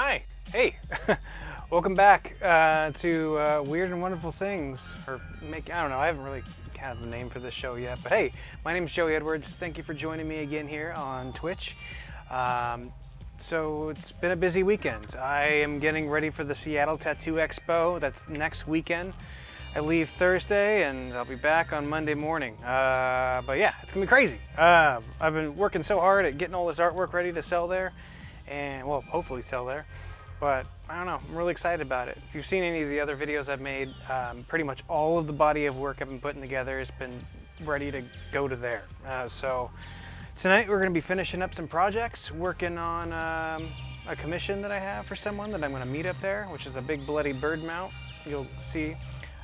Hi. Hey. Welcome back to Weird and Wonderful Things. I don't know, I haven't really had the name for this show yet. But hey, my name is Joey Edwards. Thank you for joining me again here on Twitch. So it's been a busy weekend. I am getting ready for the Seattle Tattoo Expo. That's next weekend. I leave Thursday and I'll be back on Monday morning. But yeah, it's gonna be crazy. I've been working so hard at getting all this artwork ready to sell there, and well, hopefully sell there. But I don't know, I'm really excited about it. If you've seen any of the other videos I've made, pretty much all of the body of work I've been putting together has been ready to go to there. So tonight we're gonna be finishing up some projects, working on a commission that I have for someone that I'm gonna meet up there, which is a big bloody bird mount, you'll see.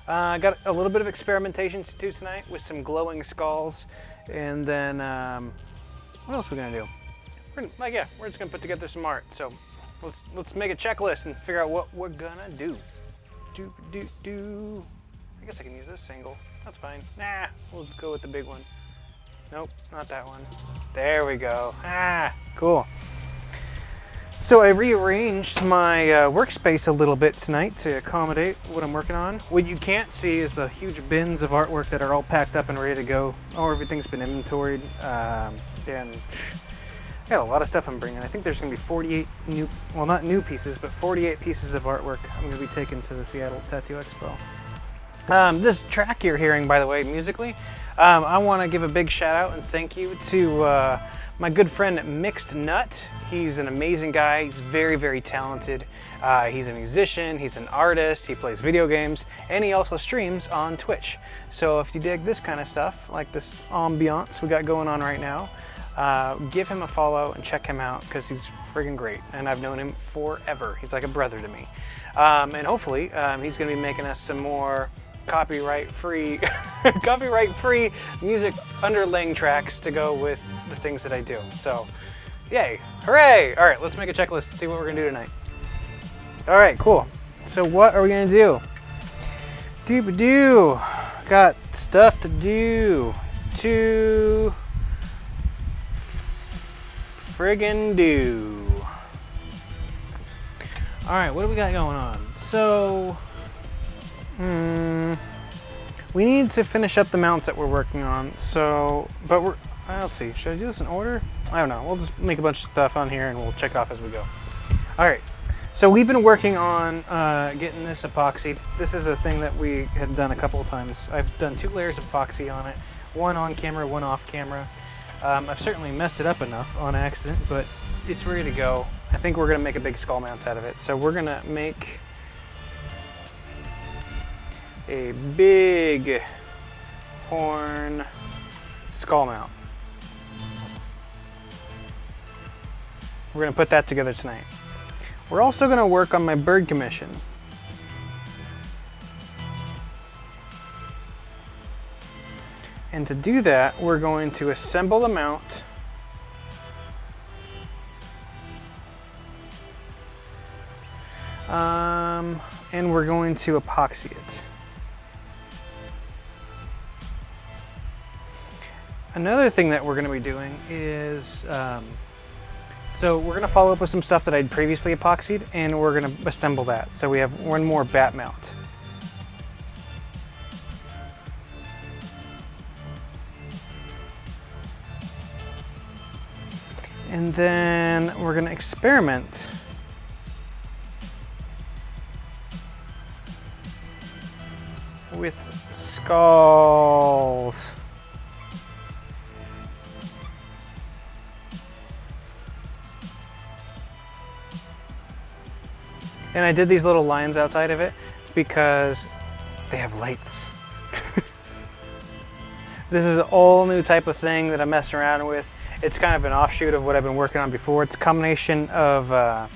I got a little bit of experimentation to do tonight with some glowing skulls, and then what else are we gonna do? We're just gonna put together some art. So let's make a checklist and figure out what we're gonna do. I guess I can use this single. That's fine. Nah, we'll go with the big one. Nope, not that one. There we go. Cool. So I rearranged my workspace a little bit tonight to accommodate what I'm working on. What you can't see is the huge bins of artwork that are all packed up and ready to go. Everything's been inventoried. And I got a lot of stuff I'm bringing. I think there's going to be 48 new, well, not new pieces, but 48 pieces of artwork I'm going to be taking to the Seattle Tattoo Expo. This track you're hearing, by the way, musically, I want to give a big shout out and thank you to my good friend Mixed Nut. He's an amazing guy. He's very, very talented. He's a musician, he's an artist, he plays video games, and he also streams on Twitch. So if you dig this kind of stuff, like this ambiance we got going on right now, give him a follow and check him out because he's friggin' great. And I've known him forever. He's like a brother to me. And hopefully he's going to be making us some more copyright-free music underlaying tracks to go with the things that I do. So, yay, hooray! All right, let's make a checklist and see what we're gonna do tonight. All right, cool. So what are we gonna do? Doop-a-doo. Got stuff to do. Friggin' do. All right, what do we got going on? So, we need to finish up the mounts that we're working on. So, but let's see, should I do this in order? I don't know, we'll just make a bunch of stuff on here and we'll check off as we go. All right, so we've been working on getting this epoxied. This is a thing that we had done a couple of times. I've done 2 layers of epoxy on it, one on camera, one off camera. I've certainly messed it up enough on accident, but it's ready to go. I think we're gonna make a big skull mount out of it. So we're gonna make a big horn skull mount. We're gonna put that together tonight. We're also gonna work on my bird commission. And to do that, we're going to assemble the mount and we're going to epoxy it. Another thing that we're going to be doing is, so we're going to follow up with some stuff that I'd previously epoxied, and we're going to assemble that. So we have one more bat mount. And then we're going to experiment with skulls. And I did these little lines outside of it because they have lights. This is an all new type of thing that I'm messing around with. It's kind of an offshoot of what I've been working on before. It's a combination of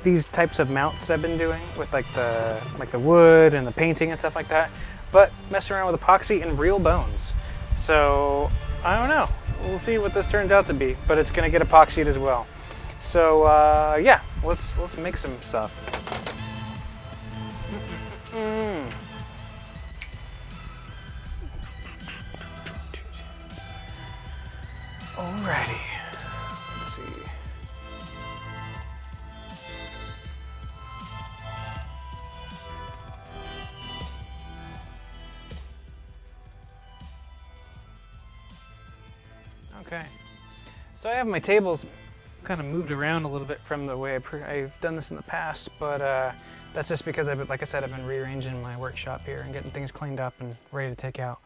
these types of mounts that I've been doing with like the wood and the painting and stuff like that, but messing around with epoxy and real bones. So I don't know. We'll see what this turns out to be, but it's gonna get epoxied as well. So yeah, let's make some stuff. Alrighty, let's see. Okay. So I have my tables kind of moved around a little bit from the way I've done this in the past, but that's just because like I said, I've been rearranging my workshop here and getting things cleaned up and ready to take out.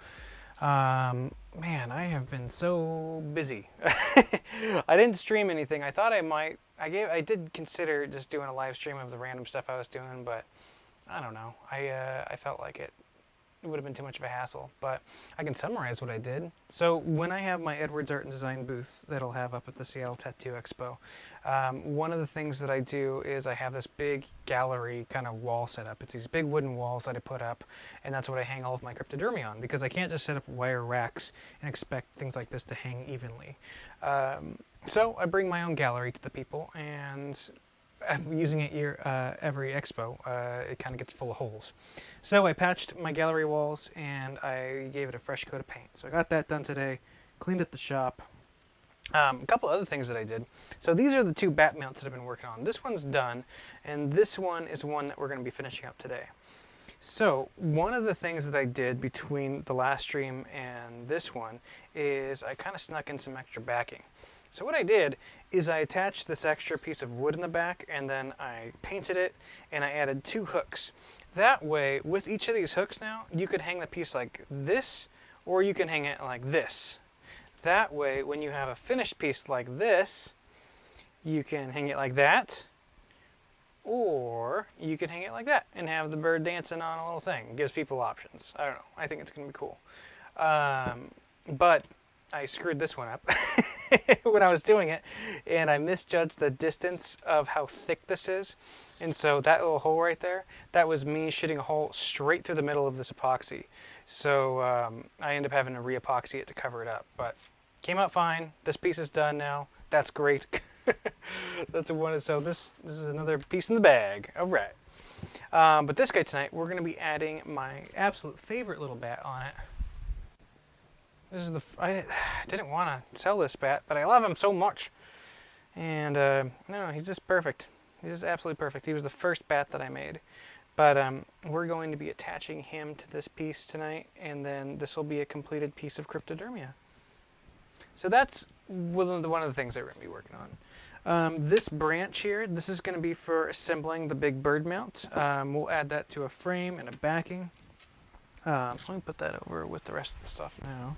Man, I have been so busy. I didn't stream anything. I thought I might. I did consider just doing a live stream of the random stuff I was doing, but I don't know. I felt like it would have been too much of a hassle, but I can summarize what I did. So when I have my Edwards Art and Design booth that I'll have up at the Seattle Tattoo Expo, one of the things that I do is I have this big gallery kind of wall set up. It's these big wooden walls that I put up, and that's what I hang all of my cryptodermy on, because I can't just set up wire racks and expect things like this to hang evenly. So I bring my own gallery to the people, and I'm using it every expo. It kind of gets full of holes. So I patched my gallery walls and I gave it a fresh coat of paint. So I got that done today, cleaned up the shop. A couple other things that I did. So these are the two bat mounts that I've been working on. This one's done, and this one is one that we're going to be finishing up today. So one of the things that I did between the last stream and this one is I kind of snuck in some extra backing. So what I did is I attached this extra piece of wood in the back, and then I painted it, and I added 2 hooks. That way, with each of these hooks now, you could hang the piece like this, or you can hang it like this. That way, when you have a finished piece like this, you can hang it like that, or you can hang it like that and have the bird dancing on a little thing. It gives people options. I don't know. I think it's going to be cool. But I screwed this one up when I was doing it, and I misjudged the distance of how thick this is. And so that little hole right there, that was me shooting a hole straight through the middle of this epoxy. So I ended up having to re-epoxy it to cover it up, but came out fine. This piece is done now. That's great. That's one. So this is another piece in the bag. All right. But this guy tonight, we're going to be adding my absolute favorite little bat on it. This is I didn't want to sell this bat, but I love him so much. And no, he's just perfect. He's just absolutely perfect. He was the first bat that I made. But we're going to be attaching him to this piece tonight, and then this will be a completed piece of cryptodermia. So that's one of the things that we're going to be working on. This branch here, this is going to be for assembling the big bird mount. We'll add that to a frame and a backing. Let me put that over with the rest of the stuff now.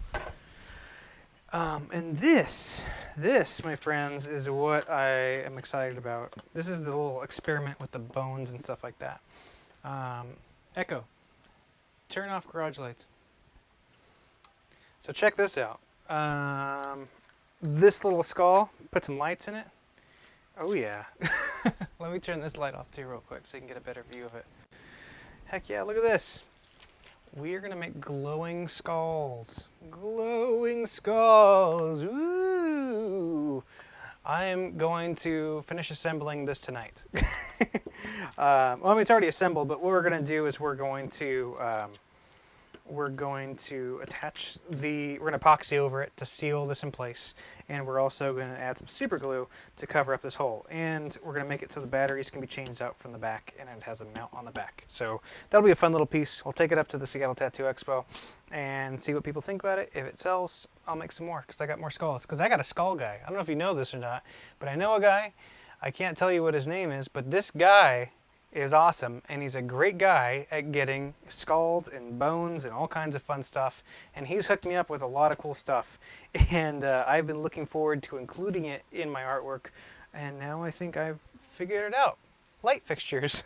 And this, my friends, is what I am excited about. This is the little experiment with the bones and stuff like that. Echo, turn off garage lights. So check this out. This little skull, put some lights in it. Oh yeah. Let me turn this light off too real quick so you can get a better view of it. Heck yeah, look at this. We are going to make glowing skulls. Glowing skulls. Ooh. I am going to finish assembling this tonight. Well, I mean, it's already assembled, but what we're going to do is we're going to attach we're going to epoxy over it to seal this in place, and we're also going to add some super glue to cover up this hole, and we're going to make it so the batteries can be changed out from the back, and it has a mount on the back. So that'll be a fun little piece. We'll take it up to the Seattle Tattoo Expo and see what people think about it. If it sells, I'll make some more, because I got more skulls, because I got a skull guy. I don't know if you know this or not, but I know a guy. I can't tell you what his name is, but this guy is awesome, and he's a great guy at getting skulls and bones and all kinds of fun stuff, and he's hooked me up with a lot of cool stuff, and I've been looking forward to including it in my artwork, and now I think I've figured it out. Light fixtures.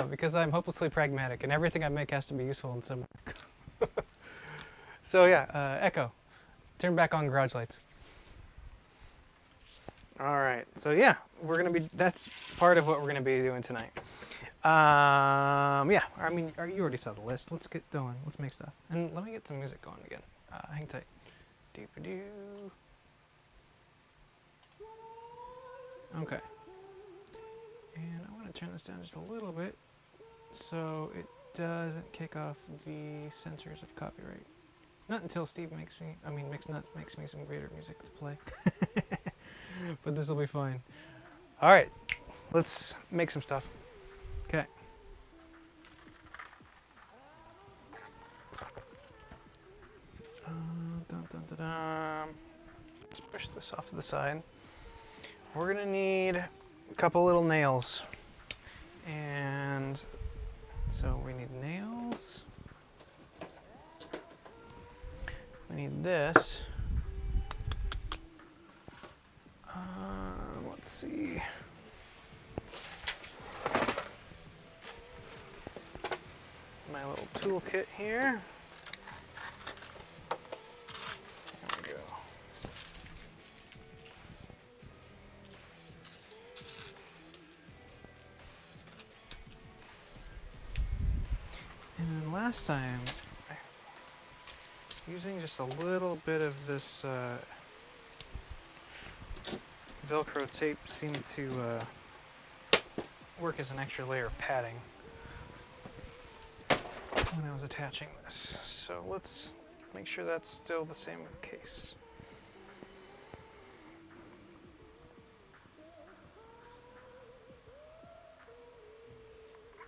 Because I'm hopelessly pragmatic, and everything I make has to be useful in some way. So yeah, Echo, turn back on garage lights. All right, so yeah, that's part of what we're gonna be doing tonight. Yeah, I mean, you already saw the list. Let's get going. Let's make stuff, and let me get some music going again. Hang tight. Doo-ba-doo. Okay. And I want to turn this down just a little bit so it doesn't kick off the censors of copyright. Not until Steve makes me some greater music to play. But this will be fine. All right, let's make some stuff. Okay. Dun, dun, dun, let's push this off to the side. We're gonna need a couple little nails. And so we need nails. We need this. Let's see. My little toolkit here. There we go. And then last time, using just a little bit of this Velcro tape seemed to work as an extra layer of padding when I was attaching this. So let's make sure that's still the same case.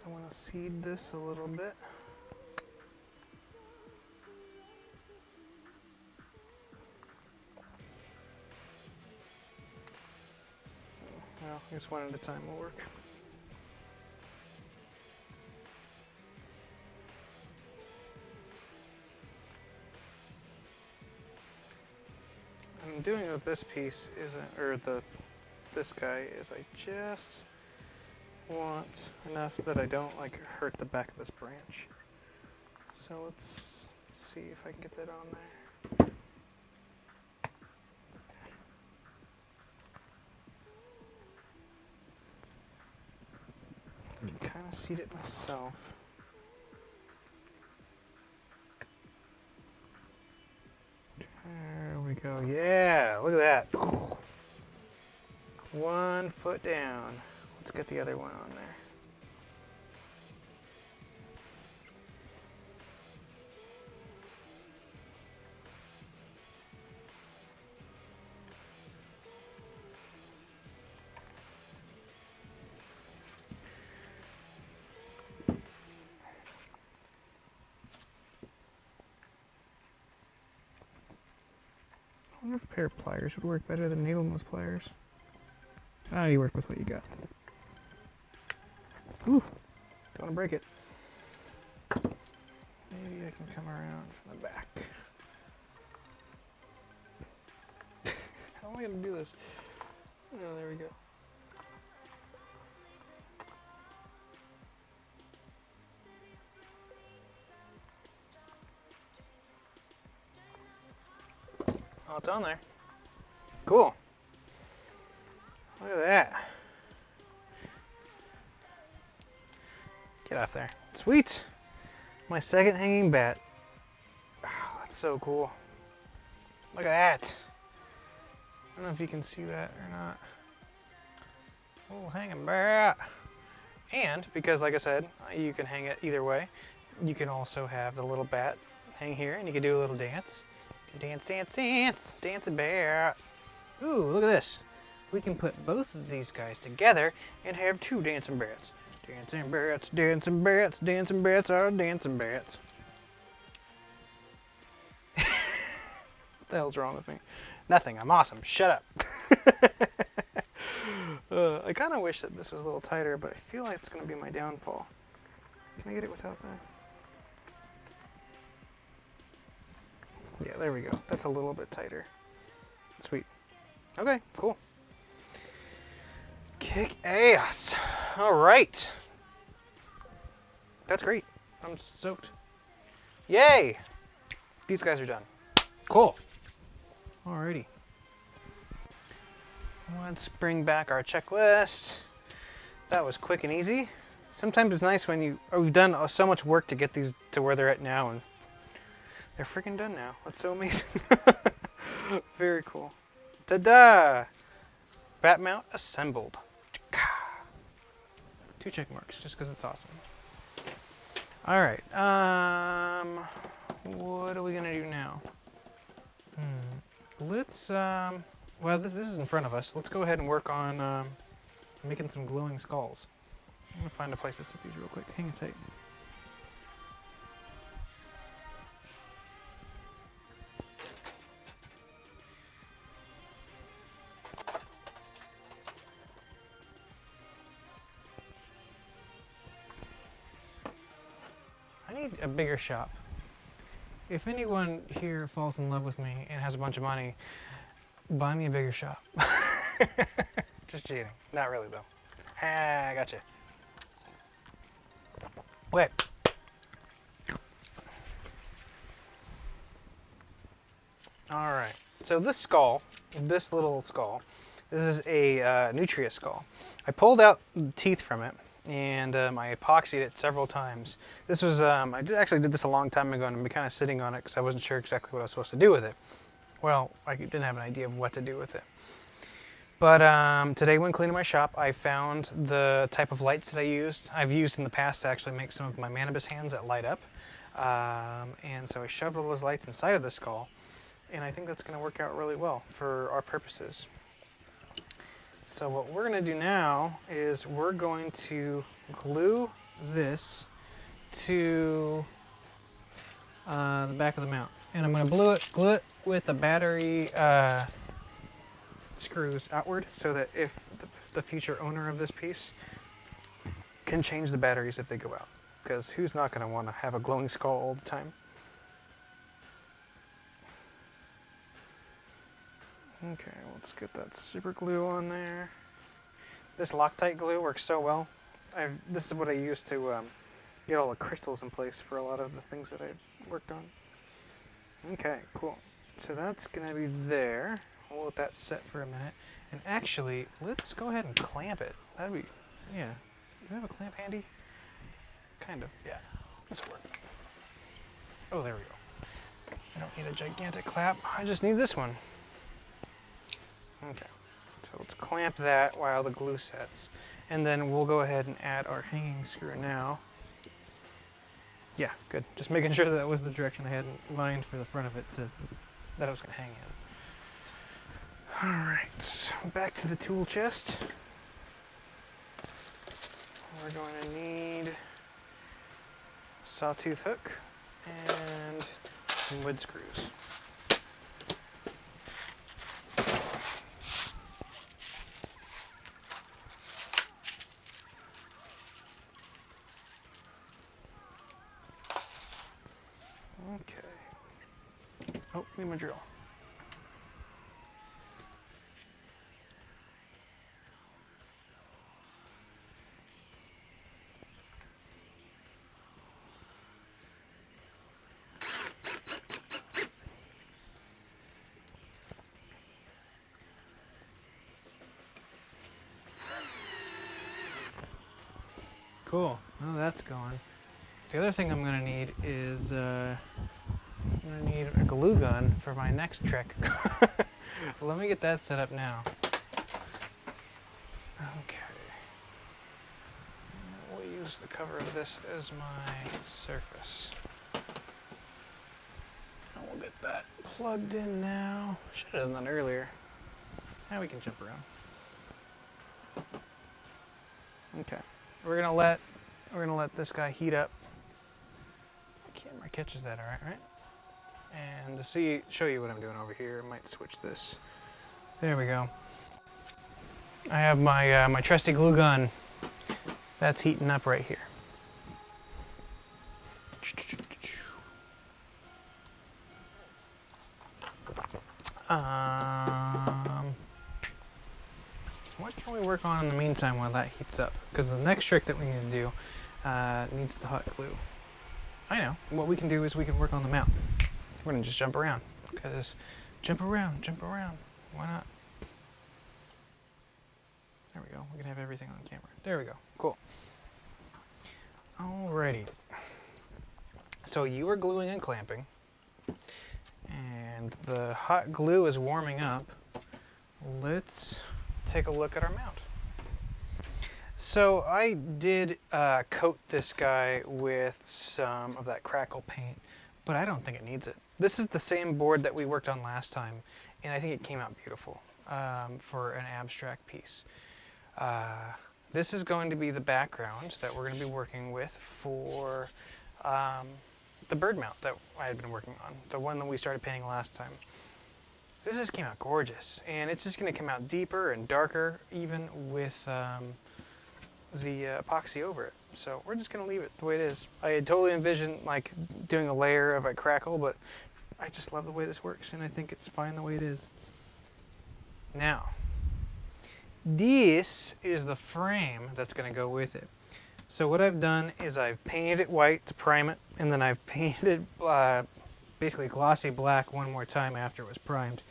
I want to seed this a little bit. Well, I guess one at a time will work. I'm doing with this piece isn't, or this guy is I just want enough that I don't like hurt the back of this branch. So let's see if I can get that on there. Kind of seed it myself. There we go. Yeah, look at that. 1 foot down. Let's get the other one on there. I wonder if a pair of pliers would work better than needle nose pliers. Ah, you work with what you got. Ooh, don't want to break it. Maybe I can come around from the back. How am I going to do this? Oh, there we go. Oh, it's on there. Cool. Look at that. Get out there. Sweet. My second hanging bat. Oh, that's so cool. Look at that. I don't know if you can see that or not. Little hanging bat. And because, like I said, you can hang it either way, you can also have the little bat hang here and you can do a little dance. Dance, dance, dance. Dancing bat. Ooh, look at this. We can put both of these guys together and have 2 dancing bats. Dancing bats, dancing bats, dancing bats are dancing bats. What the hell's wrong with me? Nothing, I'm awesome. Shut up. I kind of wish that this was a little tighter, but I feel like it's going to be my downfall. Can I get it without that? Yeah, there we go. That's a little bit tighter. Sweet. Okay, cool. Kick ass. All right. That's great. I'm soaked. Yay! These guys are done. Cool. Alrighty. Let's bring back our checklist. That was quick and easy. Sometimes it's nice when we've done so much work to get these to where they're at now, and they're freaking done now. That's so amazing. Very cool. Ta-da! Bat mount assembled. 2 check marks, just because it's awesome. All right. What are we gonna do now? Let's. Well, this is in front of us. Let's go ahead and work on making some glowing skulls. I'm gonna find a place to set these real quick. Hang tight. need a bigger shop. If anyone here falls in love with me and has a bunch of money, buy me a bigger shop. Just cheating. Not really, though. Ah, I gotcha. Wait. All right. So this skull, this little skull, this is a nutria skull. I pulled out the teeth from it, and I epoxied it several times. This was, actually did this a long time ago, and I've been kind of sitting on it because I wasn't sure exactly what I was supposed to do with it. Well, I didn't have an idea of what to do with it. But today when cleaning my shop, I found the type of lights that I've used in the past to actually make some of my Manibus hands that light up. And so I shoved all those lights inside of the skull, and I think that's going to work out really well for our purposes. So what we're going to do now is we're going to glue this to the back of the mount. And I'm going to glue it with the battery screws outward so that if the future owner of this piece can change the batteries if they go out. Because who's not going to want to have a glowing skull all the time? Okay, let's get that super glue on there. This Loctite glue works so well. This is what I use to get all the crystals in place for a lot of the things that I've worked on. Okay, cool. So that's going to be there. We'll let that set for a minute. And actually, let's go ahead and clamp it. That'd be, yeah. Do you have a clamp handy? Kind of, yeah. This will work. Oh, there we go. I don't need a gigantic clamp. I just need this one. Okay, so let's clamp that while the glue sets. And then we'll go ahead and add our hanging screw now. Yeah, good. Just making sure that was the direction I had in mind for the front of it that I was going to hang in. Alright, back to the tool chest. We're going to need a sawtooth hook and some wood screws. Okay. Oh, need my drill. Cool. Well, that's going. The other thing I'm going to need is I'm going to need a glue gun for my next trick. Let me get that set up now. Okay. We'll use the cover of this as my surface. And we'll get that plugged in now. Should have done that earlier. Now we can jump around. Okay. We're gonna let this guy heat up. The camera catches that, all right? And to show you what I'm doing over here, I might switch this. There we go. I have my my trusty glue gun. That's heating up right here. What can we work on in the meantime while that heats up? Because the next trick that we need to do needs the hot glue. I know. What we can do is we can work on the mount. We're going to just jump around. Because jump around. Why not? There we go. We can have everything on camera. There we go. Cool. Alrighty. So you are gluing and clamping. And the hot glue is warming up. Let's take a look at our mount. So I did coat this guy with some of that crackle paint, but I don't think it needs it. This is the same board that we worked on last time, and I think it came out beautiful for an abstract piece. This is going to be the background that we're going to be working with for the bird mount that I had been working on, the one that we started painting last time. This just came out gorgeous, and it's just going to come out deeper and darker, even with the epoxy over it. So we're just gonna leave it the way it is. I had totally envisioned like doing a layer of a crackle, but I just love the way this works, and I think it's fine the way it is. Now, this is the frame that's gonna go with it. So what I've done is I've painted it white to prime it, and then I've painted basically glossy black one more time after it was primed.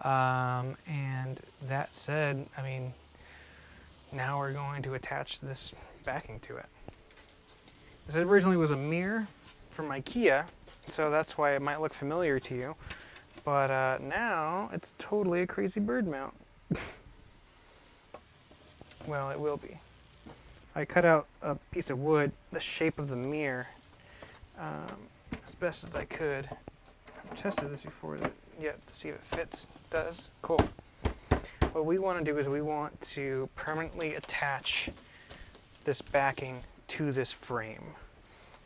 And that said, I mean, now we're going to attach this backing to it. This originally was a mirror from IKEA, so that's why it might look familiar to you. But now it's totally a crazy bird mount. Well, it will be. I cut out a piece of wood, the shape of the mirror, as best as I could. I've tested this before yet to see if it fits. It does. Cool. What we want to do is we want to permanently attach this backing to this frame.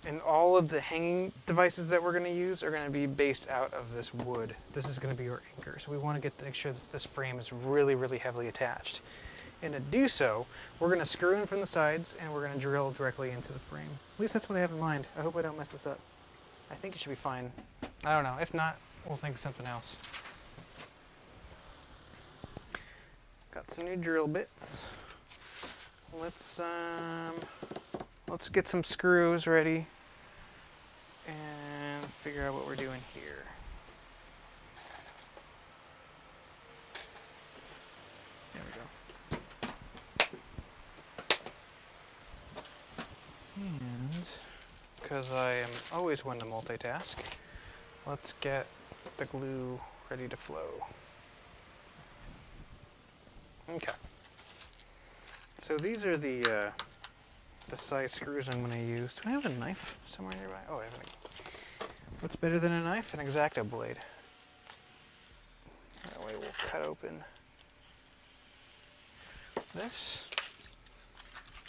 And all of the hanging devices that we're going to use are going to be based out of this wood. This is going to be our anchor. So we want to make sure that this frame is really, really heavily attached. And to do so, we're going to screw in from the sides and we're going to drill directly into the frame. At least that's what I have in mind. I hope I don't mess this up. I think it should be fine. I don't know. If not, we'll think of something else. Got some new drill bits. Let's get some screws ready and figure out what we're doing here. There we go. And because I am always one to multitask, let's get the glue ready to flow. Okay. So these are the size screws I'm going to use. Do I have a knife somewhere nearby? Oh, I have a... What's better than a knife? An X-Acto blade. That way we'll cut open this.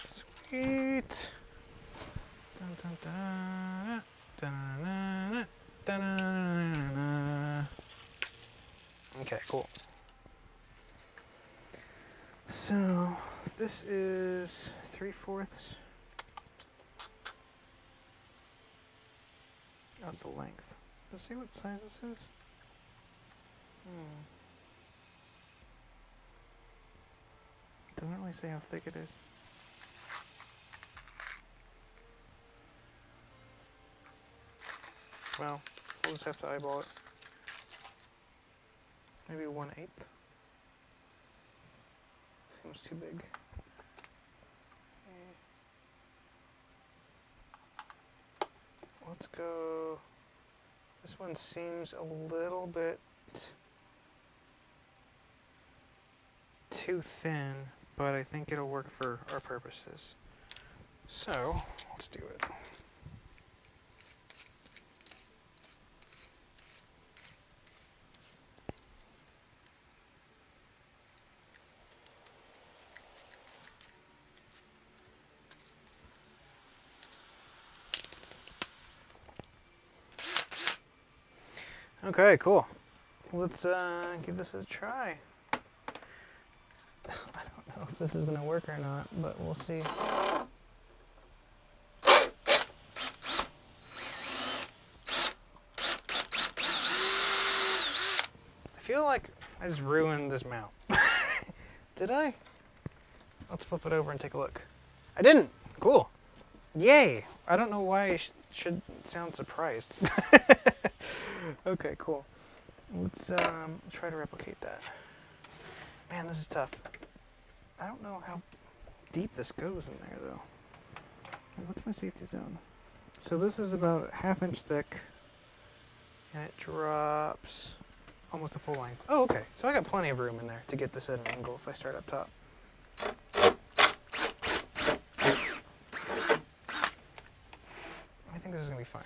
Sweet. Dun, dun, dun, dun, dun, dun, dun. Okay, cool. So this is 3/4. That's the length. Let's see what size this is. Doesn't really say how thick it is. Well, we'll just have to eyeball it. Maybe 1/8. Seems too big. Let's go. This one seems a little bit too thin, but I think it'll work for our purposes. So, let's do it. Okay, cool. Let's give this a try. I don't know if this is going to work or not, but we'll see. I feel like I just ruined this mount. Did I? Let's flip it over and take a look. I didn't. Cool. Yay. I don't know why I should sound surprised. Okay, cool. Let's try to replicate that. Man, this is tough. I don't know how deep this goes in there, though. What's my safety zone? So this is about 1/2 inch thick, and it drops almost a full length. Oh, okay. So I got plenty of room in there to get this at an angle if I start up top. I think this is going to be fine.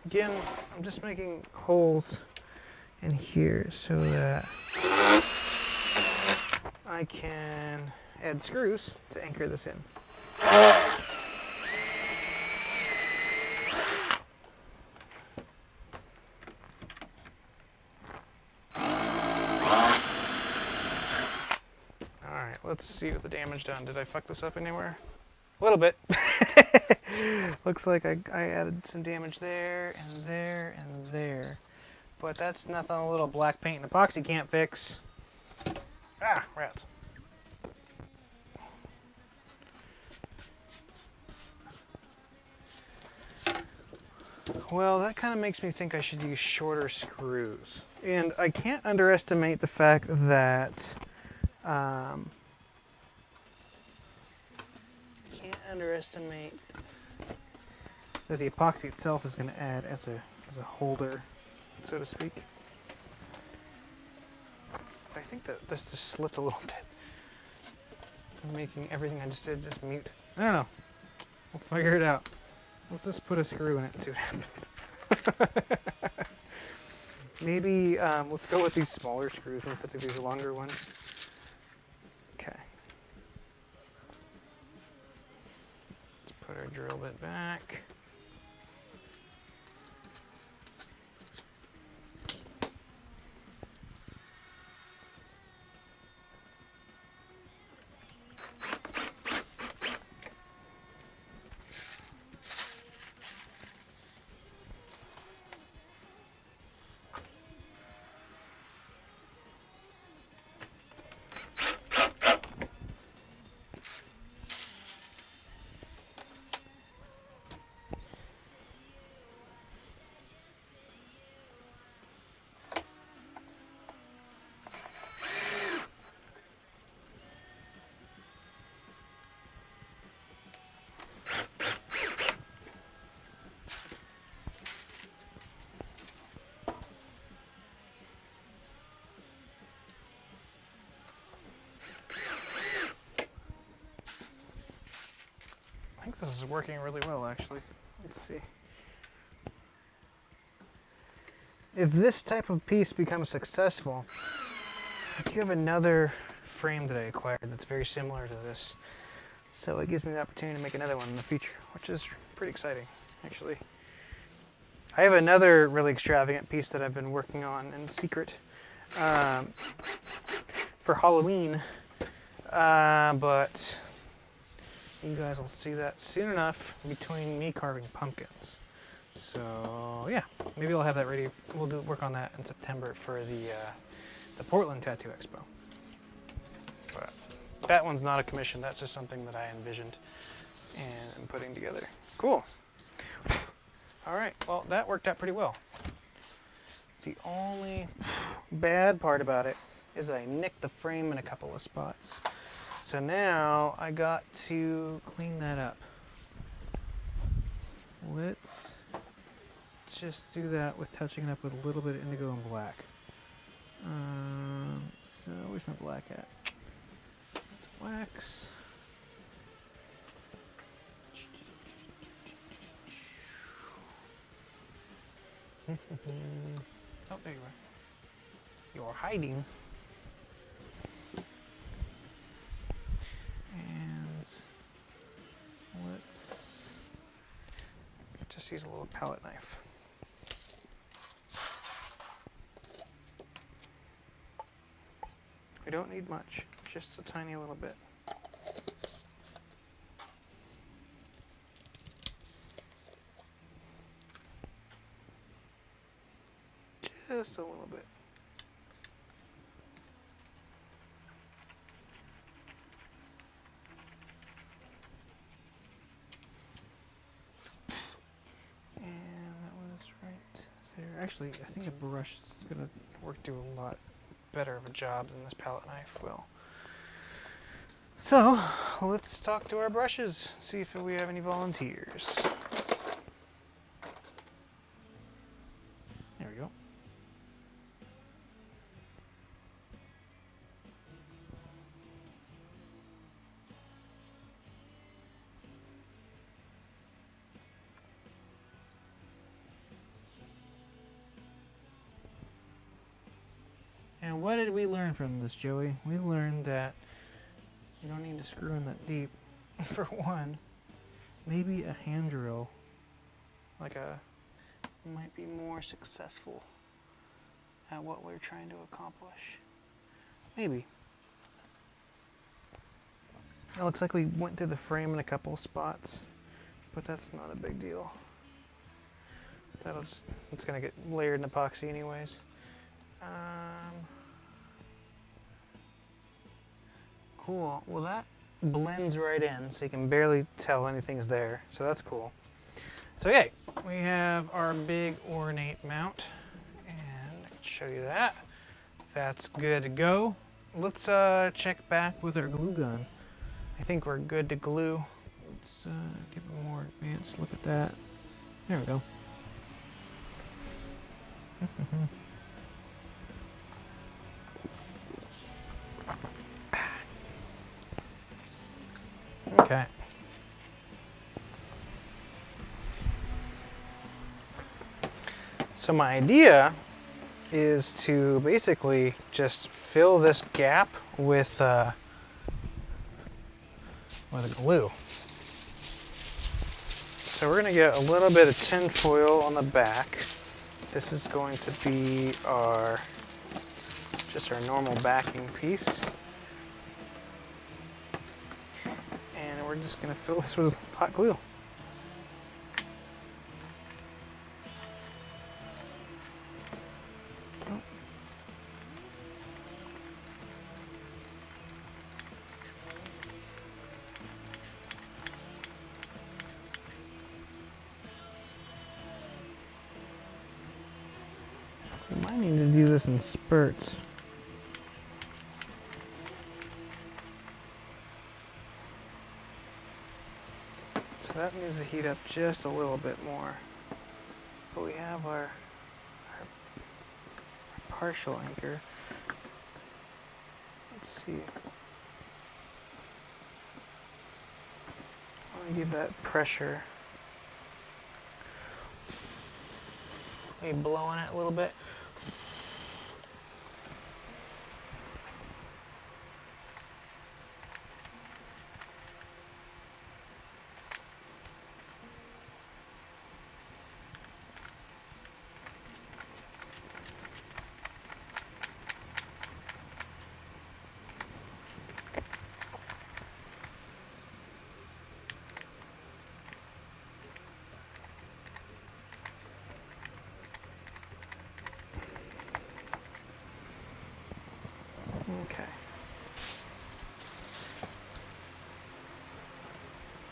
Again, I'm just making holes in here so that I can add screws to anchor this in. Alright, let's see what the damage done. Did I fuck this up anywhere? A little bit. Looks like I added some damage there, and there, and there. But that's nothing a little black paint and epoxy can't fix. Ah, rats. Well, that kind of makes me think I should use shorter screws. And I can't underestimate the fact that the epoxy itself is going to add as a holder, so to speak. I think that this just slipped a little bit, making everything I just did just mute. I don't know. We'll figure it out. Let's just put a screw in it and see what happens. Maybe let's go with these smaller screws instead of these longer ones. Okay. Let's put our drill bit back. I think this is working really well, actually. Let's see. If this type of piece becomes successful, I do have another frame that I acquired that's very similar to this. So it gives me the opportunity to make another one in the future, which is pretty exciting, actually. I have another really extravagant piece that I've been working on in secret for Halloween, but you guys will see that soon enough between me carving pumpkins. So yeah, maybe I'll have that ready. We'll work on that in September for the Portland Tattoo Expo. But that one's not a commission. That's just something that I envisioned and am putting together. Cool. All right. Well, that worked out pretty well. The only bad part about it is that I nicked the frame in a couple of spots. So now I got to clean that up. Let's just do that with touching it up with a little bit of indigo and black. So where's my black at? Let's wax. Oh, there you are. You're hiding. And let's just use a little palette knife. We don't need much, just a tiny little bit. Just a little bit. And that was right there. Actually, I think a brush is going to do a lot better of a job than this palette knife will. So, let's talk to our brushes, see if we have any volunteers. There we go. And what did we learn from this, Joey? We learned that you don't need to screw in that deep, for one. Maybe a hand drill, might be more successful at what we're trying to accomplish. Maybe. It looks like we went through the frame in a couple spots, but that's not a big deal. It's gonna get layered in epoxy anyways. Cool. Well, that blends right in, so you can barely tell anything's there. So that's cool. So okay, we have our big ornate mount, and I can show you that. That's good to go. Let's check back with our glue gun. I think we're good to glue. Let's give a more advanced look at that. There we go. Okay. So my idea is to basically just fill this gap with glue. So we're going to get a little bit of tin foil on the back. This is going to be just our normal backing piece. And we're just going to fill this with hot glue. You might need to do this in spurts. So that needs to heat up just a little bit more. But we have our partial anchor. Let's see. I want to give that pressure. Maybe blow on it a little bit. Okay.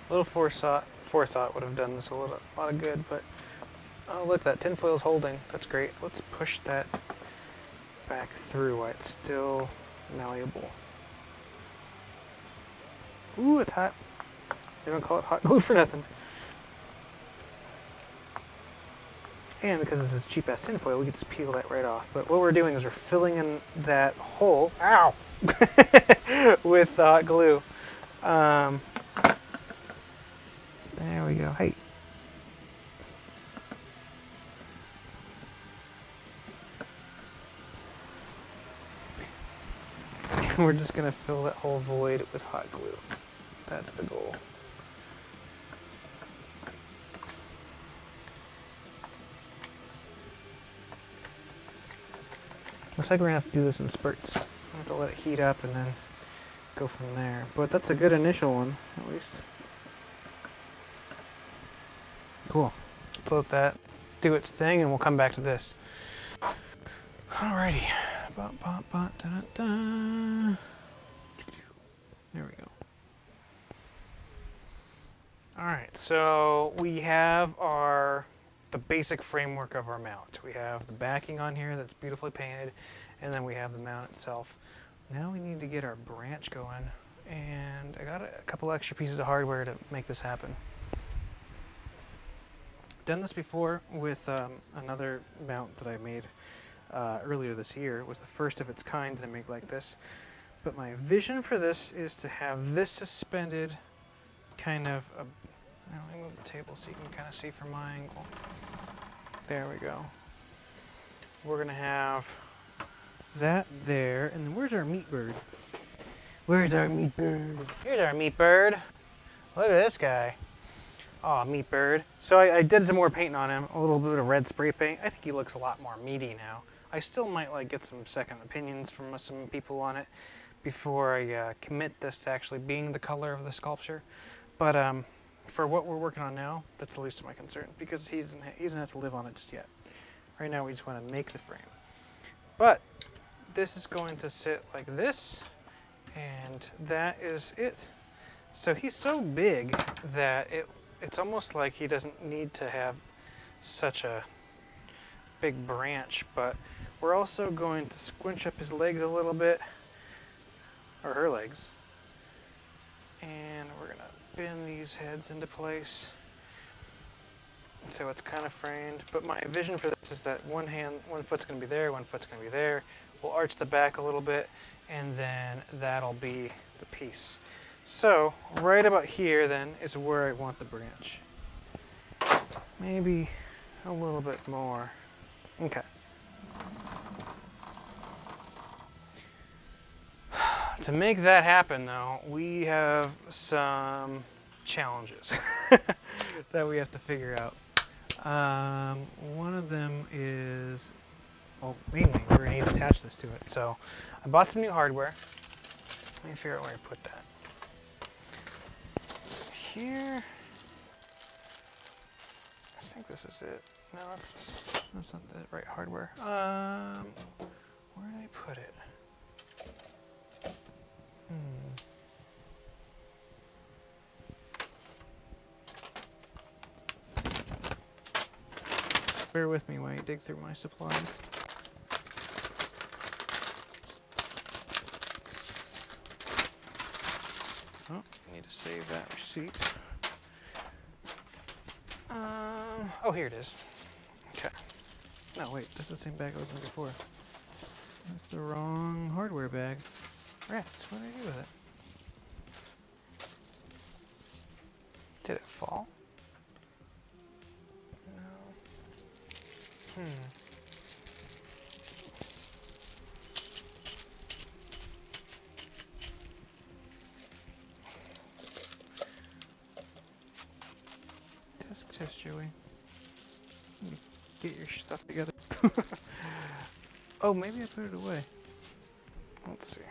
A little forethought would have done this a lot of good, but oh look, that tin foil's holding. That's great. Let's push that back through while it's still malleable. Ooh, it's hot. They don't call it hot glue for nothing. And because this is cheap-ass tin foil, we can just peel that right off. But what we're doing is we're filling in that hole, ow, with the hot glue. There we go. Hey. And we're just going to fill that whole void with hot glue. That's the goal. Looks like we're going to have to do this in spurts. I have to let it heat up and then go from there. But that's a good initial one, at least. Cool. Let's let that do its thing and we'll come back to this. Alrighty. There we go. Alright, so we have the basic framework of our mount. We have the backing on here that's beautifully painted, and then we have the mount itself. Now we need to get our branch going, and I got a couple extra pieces of hardware to make this happen. Done this before with another mount that I made earlier this year. It was the first of its kind that I make like this. But my vision for this is to have this suspended kind of let me move the table so you can kind of see from my angle. There we go. We're going to have that there, and then where's our meat bird? Where's our meat bird? Here's our meat bird. Look at this guy. Oh, meat bird. So I did some more painting on him, a little bit of red spray paint. I think he looks a lot more meaty now. I still might like get some second opinions from some people on it before I commit this to actually being the color of the sculpture. But for what we're working on now, that's the least of my concern because he doesn't have to live on it just yet. Right now we just want to make the frame. But this is going to sit like this, and that is it. So he's so big that it's almost like he doesn't need to have such a big branch, but we're also going to squinch up his legs a little bit, or her legs, and we're gonna bend these heads into place so it's kind of framed. But my vision for this is that one foot's gonna be there, one foot's gonna be there. We'll arch the back a little bit, and then that'll be the piece. So right about here then is where I want the branch. Maybe a little bit more. Okay. To make that happen though, we have some challenges that we have to figure out. One of them is, well, mainly we're gonna need to attach this to it. So I bought some new hardware. Let me figure out where I put that. Here, I think this is it. No, that's not the right hardware. Where did I put it? Bear with me while I dig through my supplies. Oh, I need to save that receipt. Oh, here it is. Okay. No, wait, that's the same bag I was in before. That's the wrong hardware bag. Rats, what did I do with it? Did it fall? No. Test, Joey. Get your stuff together. Oh, maybe I put it away. Let's see.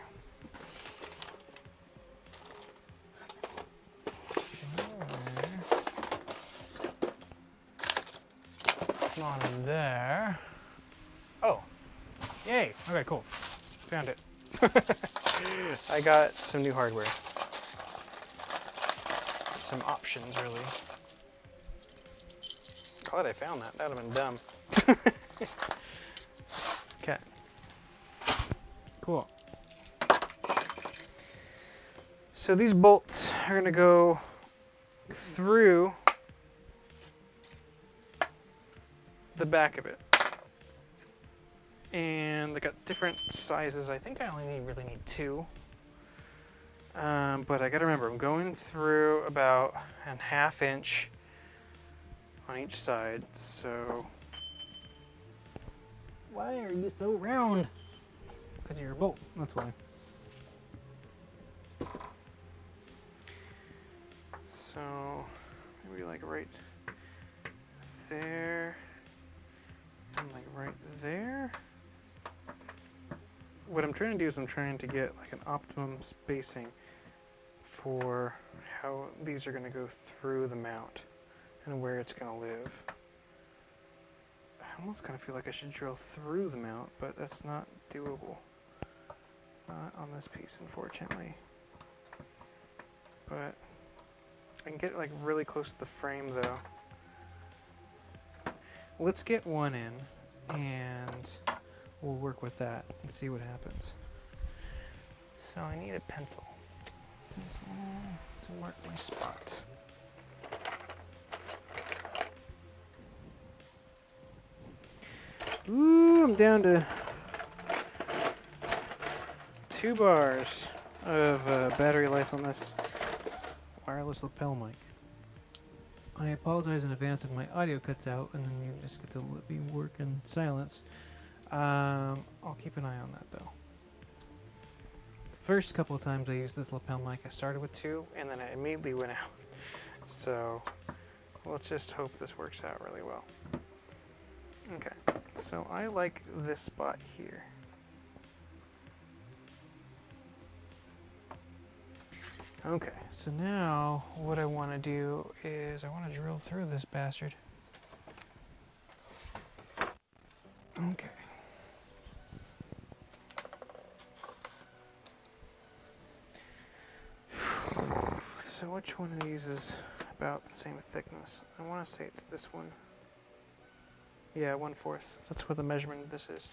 Come on in there. Oh, yay. Okay, cool. Found it. I got some new hardware. Some options, really. Glad I found that. That would have been dumb. Okay. Cool. So these bolts are going to go through the back of it. And they got different sizes. I think I only really need two. But I got to remember, I'm going through about a ½ inch on each side. So why are you so round? Because you're a bolt, that's why. So maybe like right there and like right there. What I'm trying to do is I'm trying to get like an optimum spacing for how these are going to go through the mount and where it's going to live. I almost kind of feel like I should drill through the mount, but that's not doable. Not on this piece, unfortunately. But I can get like really close to the frame though. Let's get one in and we'll work with that and see what happens. So I need a pencil to mark my spot. Ooh, I'm down to 2 bars of battery life on this wireless lapel mic. I apologize in advance if my audio cuts out and then you just get to let me work in silence. I'll keep an eye on that though. First couple of times I used this lapel mic, I started with 2 and then I immediately went out. So let's just hope this works out really well. Okay, so I like this spot here. Okay, so now what I want to do is I want to drill through this bastard. Okay. So which one of these is about the same thickness? I want to say it's this one. Yeah, 1/4. That's what the measurement of this is.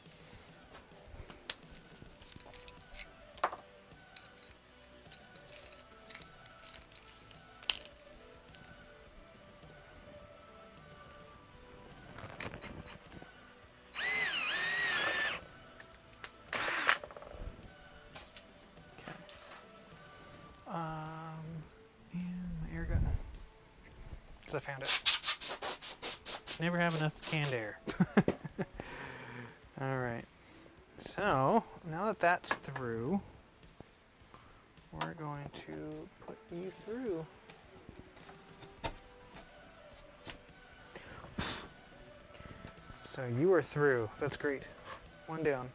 And my air gun. Because I found it. Never have enough canned air. Alright. So, now that that's through, we're going to put you through. So you are through. That's great. One down.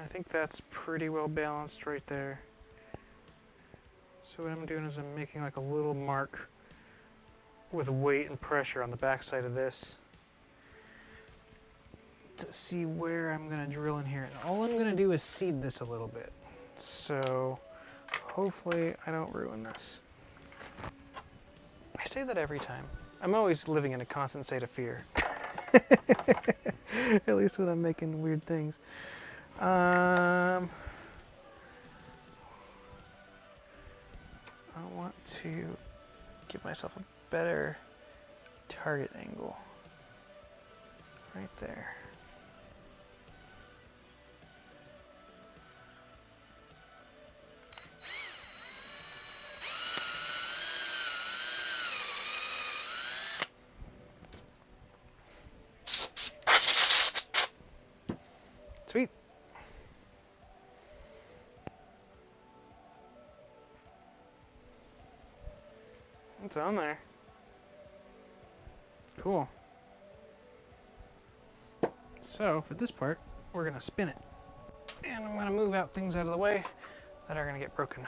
I think that's pretty well balanced right there. So what I'm doing is I'm making like a little mark with weight and pressure on the back side of this to see where I'm going to drill in here. And all I'm going to do is seed this a little bit. So hopefully I don't ruin this. I say that every time. I'm always living in a constant state of fear. At least when I'm making weird things. I want to give myself a better target angle right there. Sweet. It's on there. Cool. So for this part, we're gonna spin it. And I'm gonna move out things out of the way that are gonna get broken.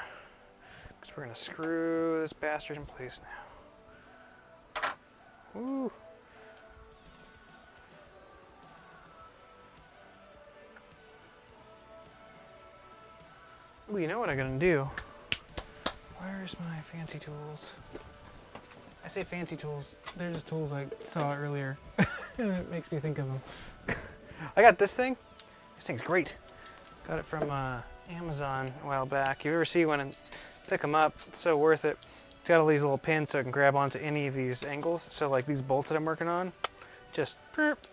Because we're gonna screw this bastard in place now. Woo. Ooh, you know what I'm gonna do? Where's my fancy tools? I say fancy tools, they're just tools I saw earlier. It makes me think of them. I got this thing. This thing's great. Got it from Amazon a while back. You ever see one and pick them up? It's so worth it. It's got all these little pins so I can grab onto any of these angles. So like these bolts that I'm working on, just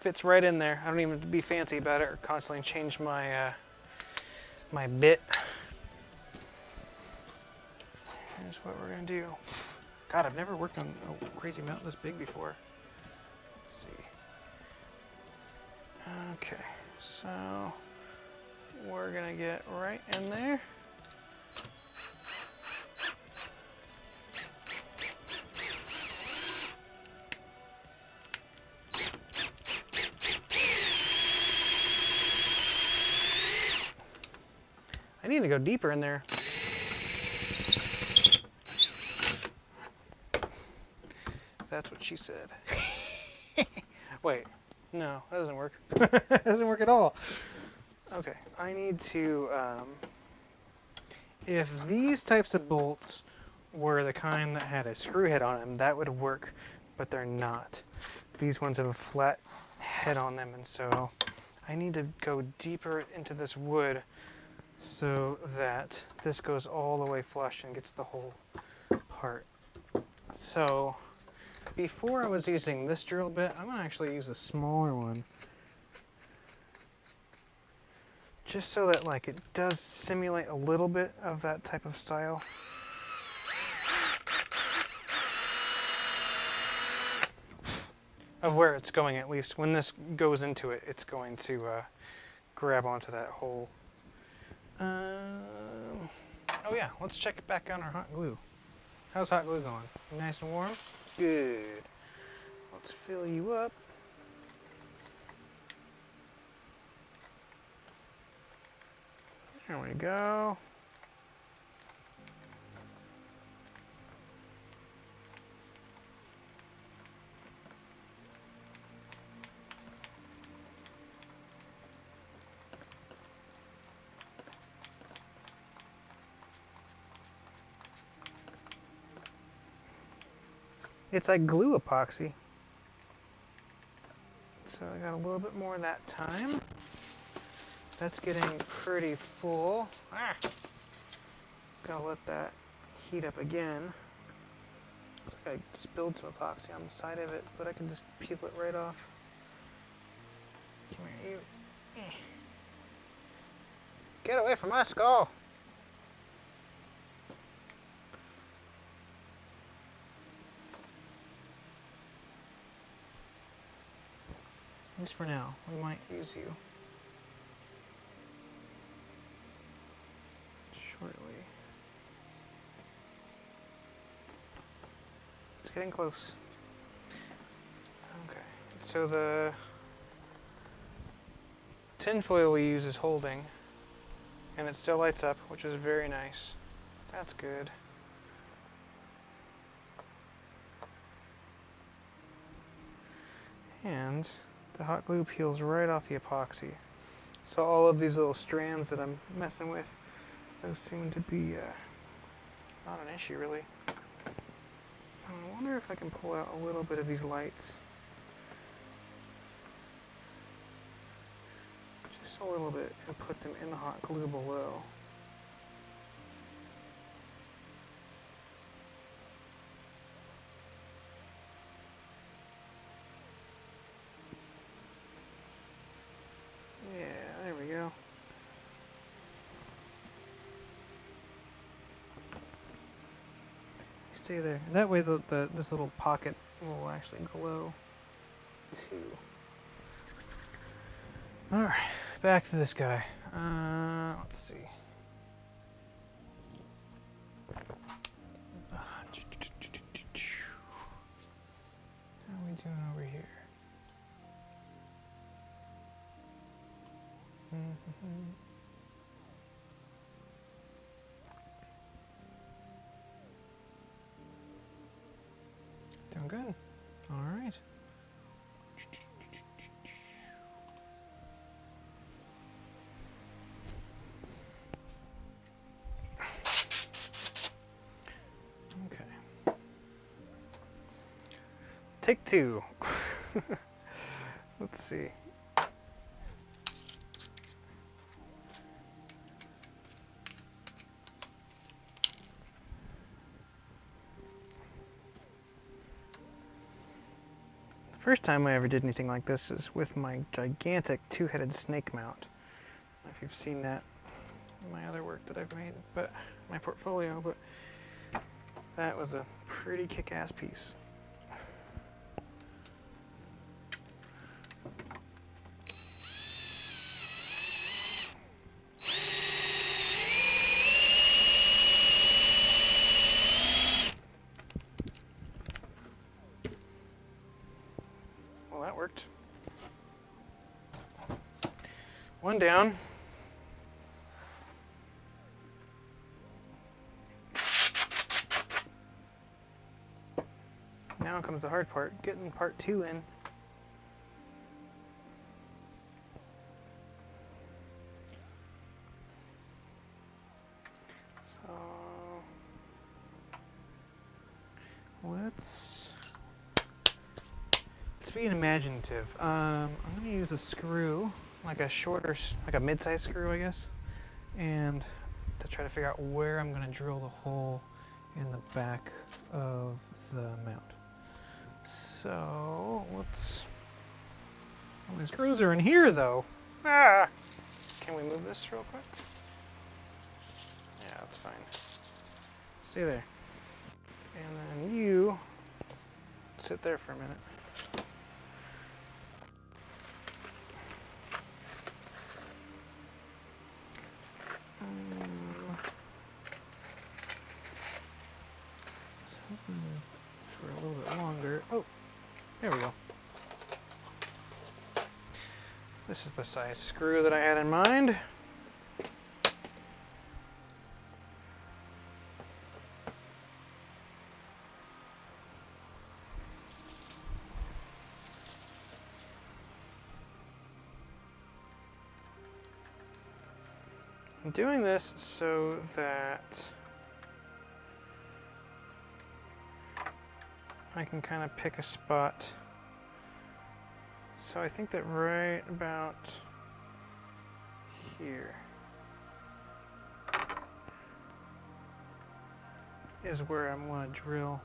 fits right in there. I don't even have to be fancy about it or constantly change my my bit. Here's what we're gonna do. God, I've never worked on a crazy mount this big before. Let's see. Okay, so we're gonna get right in there. I need to go deeper in there. That's what she said. Wait, no, that doesn't work. That doesn't work at all. Okay, I need to, if these types of bolts were the kind that had a screw head on them, that would work, but they're not. These ones have a flat head on them, and so I need to go deeper into this wood so that this goes all the way flush and gets the whole part. So before I was using this drill bit, I'm going to actually use a smaller one. just so that like it does simulate a little bit of that type of style. Of where it's going, at least. When this goes into it, it's going to grab onto that hole. Oh yeah, let's check it back on our hot glue. How's hot glue going? Nice and warm? Good. Let's fill you up. There we go. It's like glue epoxy. So I got a little bit more that time. That's getting pretty full. Gotta let that heat up again. Looks like I spilled some epoxy on the side of it, but I can just peel it right off. Come here, you. Get away from my skull! At least for now, we might use you shortly. It's getting close. Okay, so the tin foil we use is holding, and it still lights up, which is very nice. That's good. And the hot glue peels right off the epoxy. So all of these little strands that I'm messing with, those seem to be not an issue really. I wonder if I can pull out a little bit of these lights. Just a little bit, and put them in the hot glue below. Yeah, there we go. Stay there. That way this little pocket will actually glow too. Alright, back to this guy. Let's see. How are we doing over here? Doing good. All right. Okay. Take two. Let's see. First time I ever did anything like this is with my gigantic two-headed snake mount. I don't know if you've seen that in my other work that I've made, but my portfolio, but that was a pretty kick-ass piece. Well, that worked. One down. Now comes the hard part, getting part 2 in. So let's be imaginative. I'm going to use a screw, like a shorter, like a mid-sized screw, I guess, and to try to figure out where I'm going to drill the hole in the back of the mount. So let's. Oh, my screws are in here, though. Ah, Can we move this real quick? Yeah, that's fine. Stay there. And then you sit there for a minute. For a little bit longer. Oh, there we go. This is the size screw that I had in mind. I'm doing this so that I can kind of pick a spot. So I think that right about here is where I'm going to drill.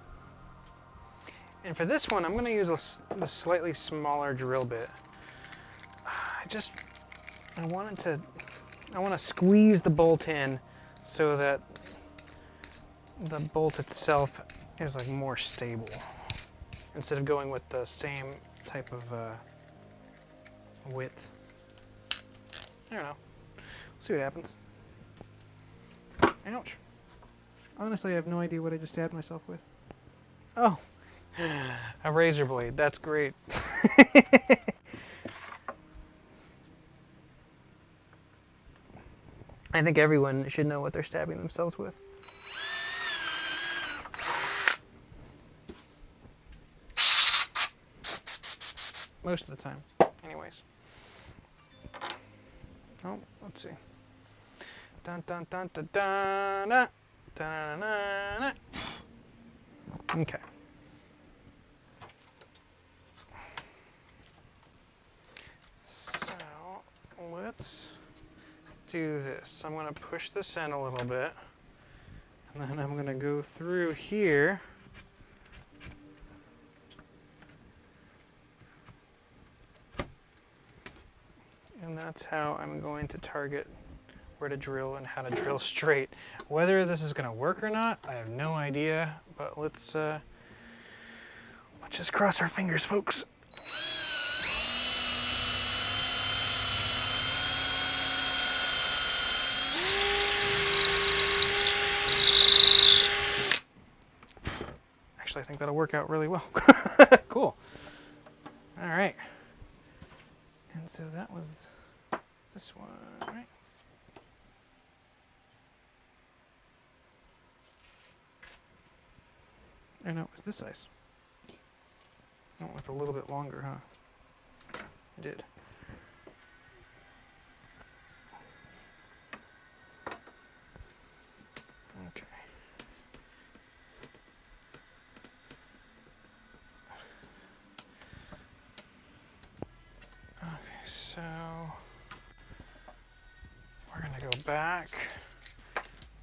And for this one, I'm going to use a slightly smaller drill bit. I want to squeeze the bolt in so that the bolt itself is like more stable instead of going with the same type of width. I don't know. See what happens. Ouch. Honestly, I have no idea what I just stabbed myself with. Oh, a razor blade. That's great. I think everyone should know what they're stabbing themselves with. Most of the time. Anyways. Oh, let's see. Dun dun dun dun dun dun dun dun dun. Okay. So let's do this. I'm going to push this in a little bit, and then I'm going to go through here. And that's how I'm going to target where to drill and how to drill straight. Whether this is going to work or not, I have no idea, but let's just cross our fingers, folks. Actually, I think that'll work out really well. Cool. All right. And so that was this one, right? Oh no, it was this size. I went with a little bit longer, huh? I did. Okay. Okay, so we're gonna go back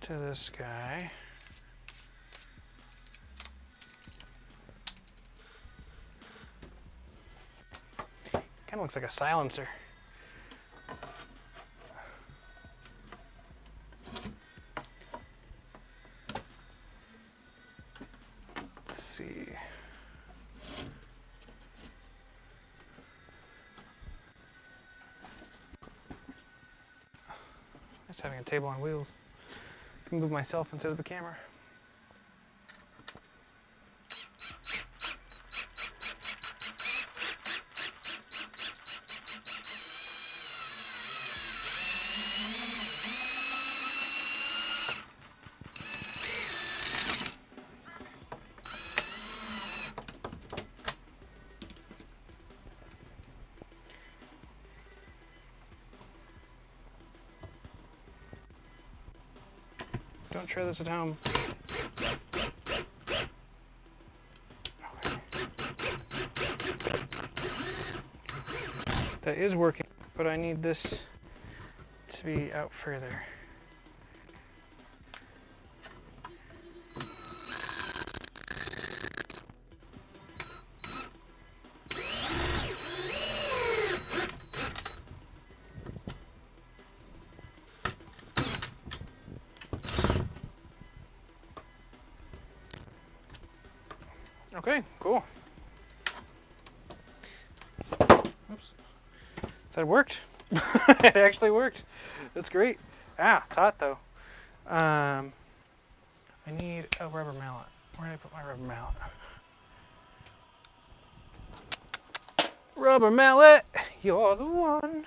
to this guy. Kind of looks like a silencer. Let's see. Just having a table on wheels. I can move myself instead of the camera. Don't try this at home. Okay. That is working, but I need this to be out further. Okay, cool. Oops. That worked. It actually worked. That's great. Ah, it's hot though. I need a rubber mallet. Where did I put my rubber mallet? Rubber mallet, you're the one.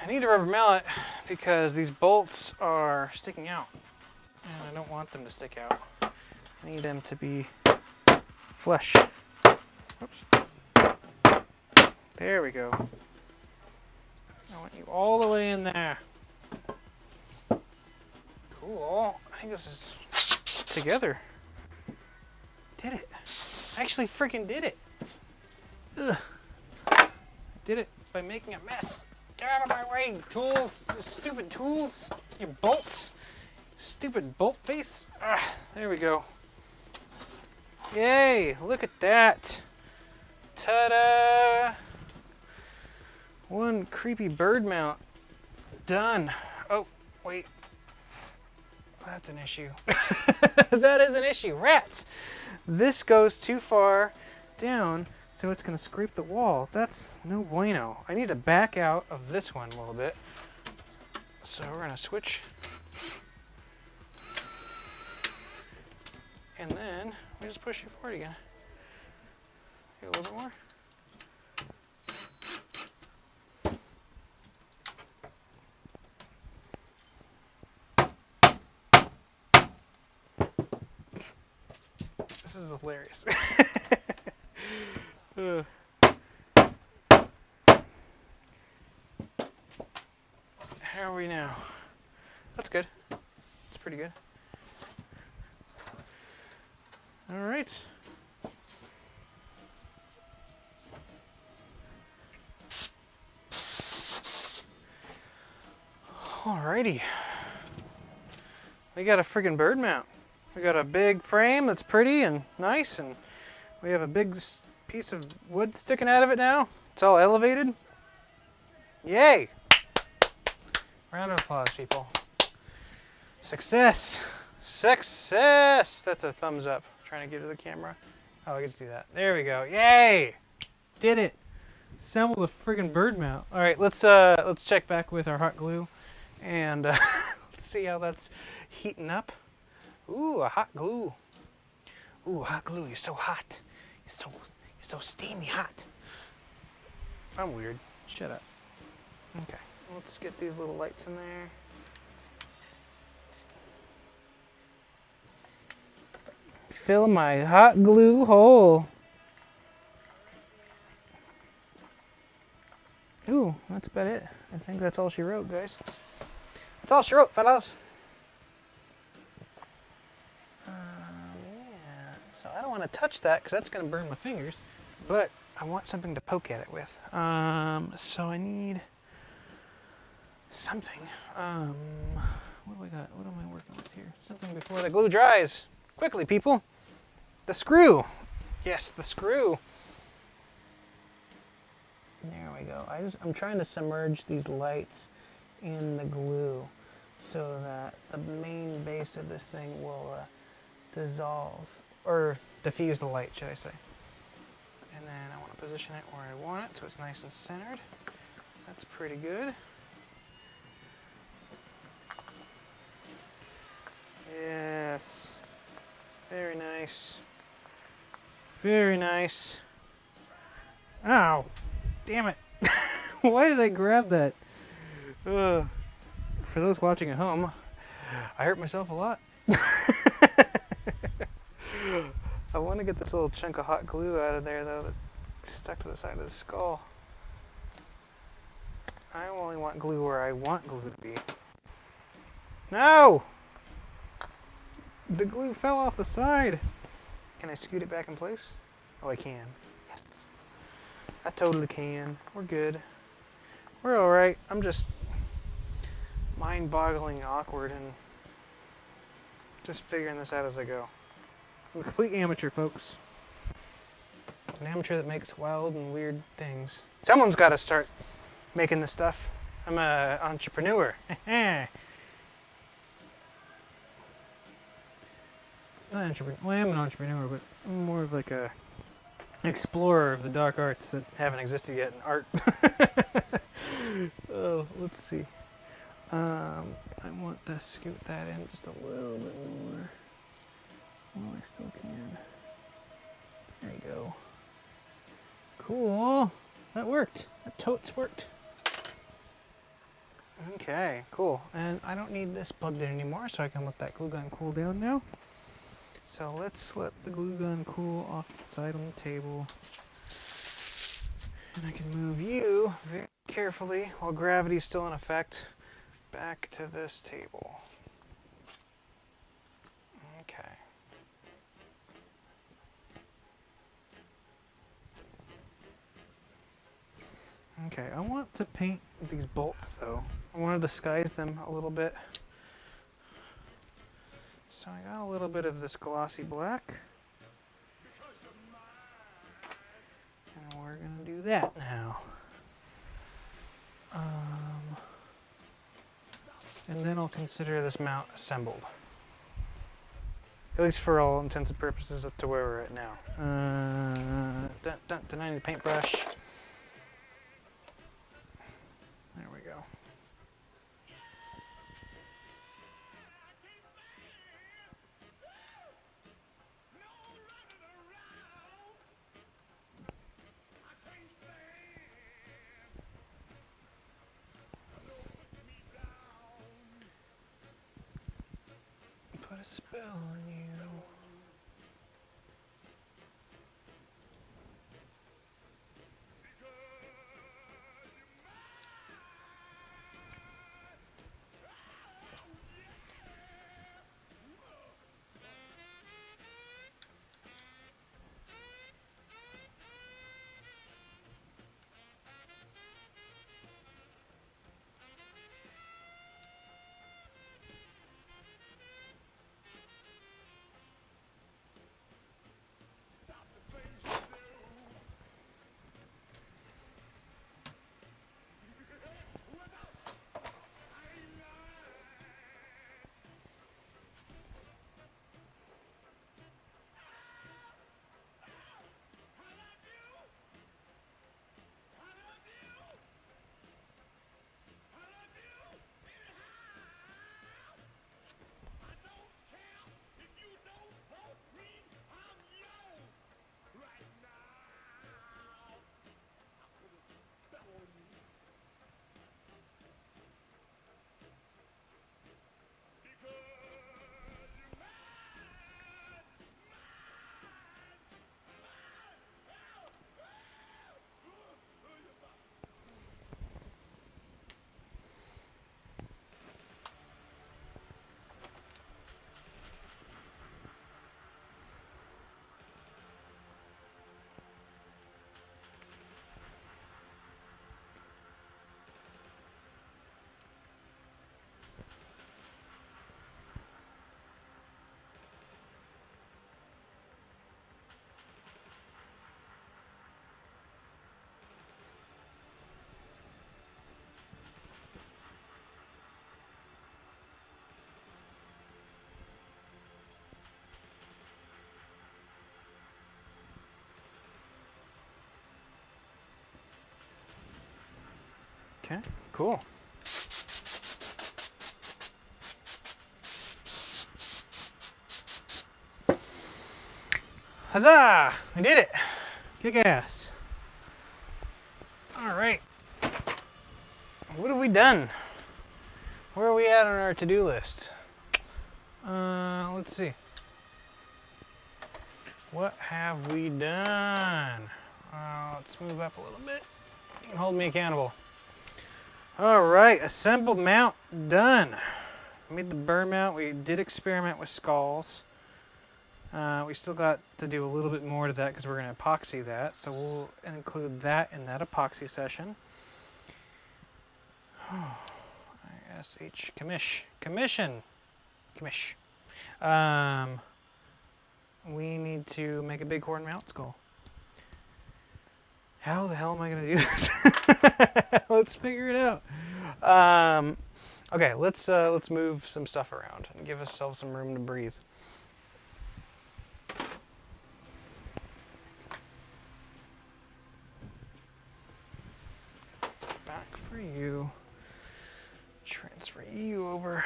I need a rubber mallet because these bolts are sticking out and I don't want them to stick out. I need them to be flush. Oops. There we go. I want you all the way in there. Cool. I think this is together. Did it. Actually freaking did it. Ugh. I did it by making a mess. Get out of my way, tools. You stupid tools. You bolts. Stupid bolt face. There we go. Yay, look at that. Ta-da. One creepy bird mount. Done. Oh, wait. That's an issue. That is an issue. Rats. This goes too far down, so it's going to scrape the wall. That's no bueno. I need to back out of this one a little bit. So we're going to switch. And then we just push it forward again. Get a little bit more. This is hilarious. How are we now? That's good. That's pretty good. All right. Alrighty. We got a friggin' bird mount. We got a big frame that's pretty and nice, and we have a big piece of wood sticking out of it now. It's all elevated. Yay! Round of applause, people. Success! Success! That's a thumbs up. I'm trying to give to the camera. Oh, I get to do that. There we go. Yay! Did it! Assembled a friggin' bird mount. All right, let's check back with our hot glue, and let's see how that's heating up. Ooh, a hot glue. Ooh, hot glue. You're so hot. You're so steamy hot. I'm weird. Shut up. Okay, let's get these little lights in there. Fill my hot glue hole. Ooh, that's about it. I think that's all she wrote, guys. That's all she wrote, fellas. Yeah. So I don't want to touch that because that's going to burn my fingers, but I want something to poke at it with. So I need something. What do I got? What am I working with here? Something before the glue dries. Quickly, people. The screw. Yes, the screw. There we go. I'm trying to submerge these lights in the glue so that the main base of this thing will dissolve, or diffuse the light, should I say. And then I want to position it where I want it so it's nice and centered. That's pretty good. Yes. Very nice. Very nice. Ow. Damn it. Why did I grab that? For those watching at home, I hurt myself a lot. I want to get this little chunk of hot glue out of there, though, that's stuck to the side of the skull. I only want glue where I want glue to be. No! The glue fell off the side. Can I scoot it back in place? Oh, I can. Yes. I totally can. We're good. We're alright. I'm just mind-boggling awkward and just figuring this out as I go. I'm a complete amateur, folks. An amateur that makes wild and weird things. Someone's got to start making this stuff. I'm an entrepreneur. not entrepreneur. Well, I am an entrepreneur, but I'm more of like a explorer of the dark arts that haven't existed yet in art. Oh, let's see. I want to scoot that in just a little bit more. Well, I still can. There you go. Cool. That worked. That totes worked. Okay, cool. And I don't need this plugged in anymore, so I can let that glue gun cool down now. So let's let the glue gun cool off the side on the table. And I can move you very carefully while gravity's still in effect back to this table. Okay. Okay, I want to paint these bolts though. I want to disguise them a little bit. So I got a little bit of this glossy black. And we're going to do that now. And then I'll consider this mount assembled. At least for all intents and purposes up to where we're at now. I need a paintbrush. There we go. Put a spell on you. Okay, cool. Huzzah! I did it! Kick ass. Alright. What have we done? Where are we at on our to-do list? Let's see. What have we done? Let's move up a little bit. You can hold me accountable. Alright, assembled mount done. Made the burr mount. We did experiment with skulls. We still got to do a little bit more to that because we're going to epoxy that. So we'll include that in that epoxy session. ISH commission. We need to make a bighorn mount skull. How the hell am I going to do this? Let's figure it out. Okay, let's move some stuff around and give ourselves some room to breathe. you. Transfer you over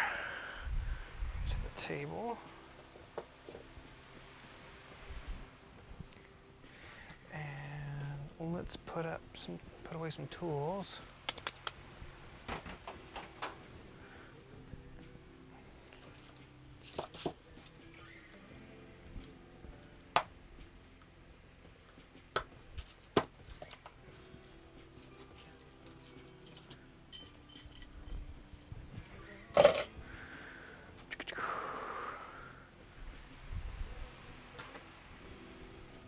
to the table. And let's put away some tools.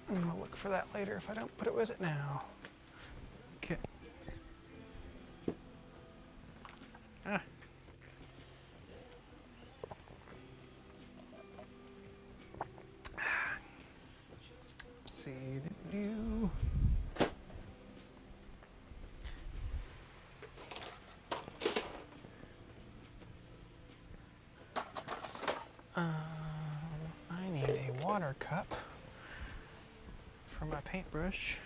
And I'll look for that later if I don't put it with it now. Okay. Ah. Let's see. Do. I need a water cup for my paintbrush.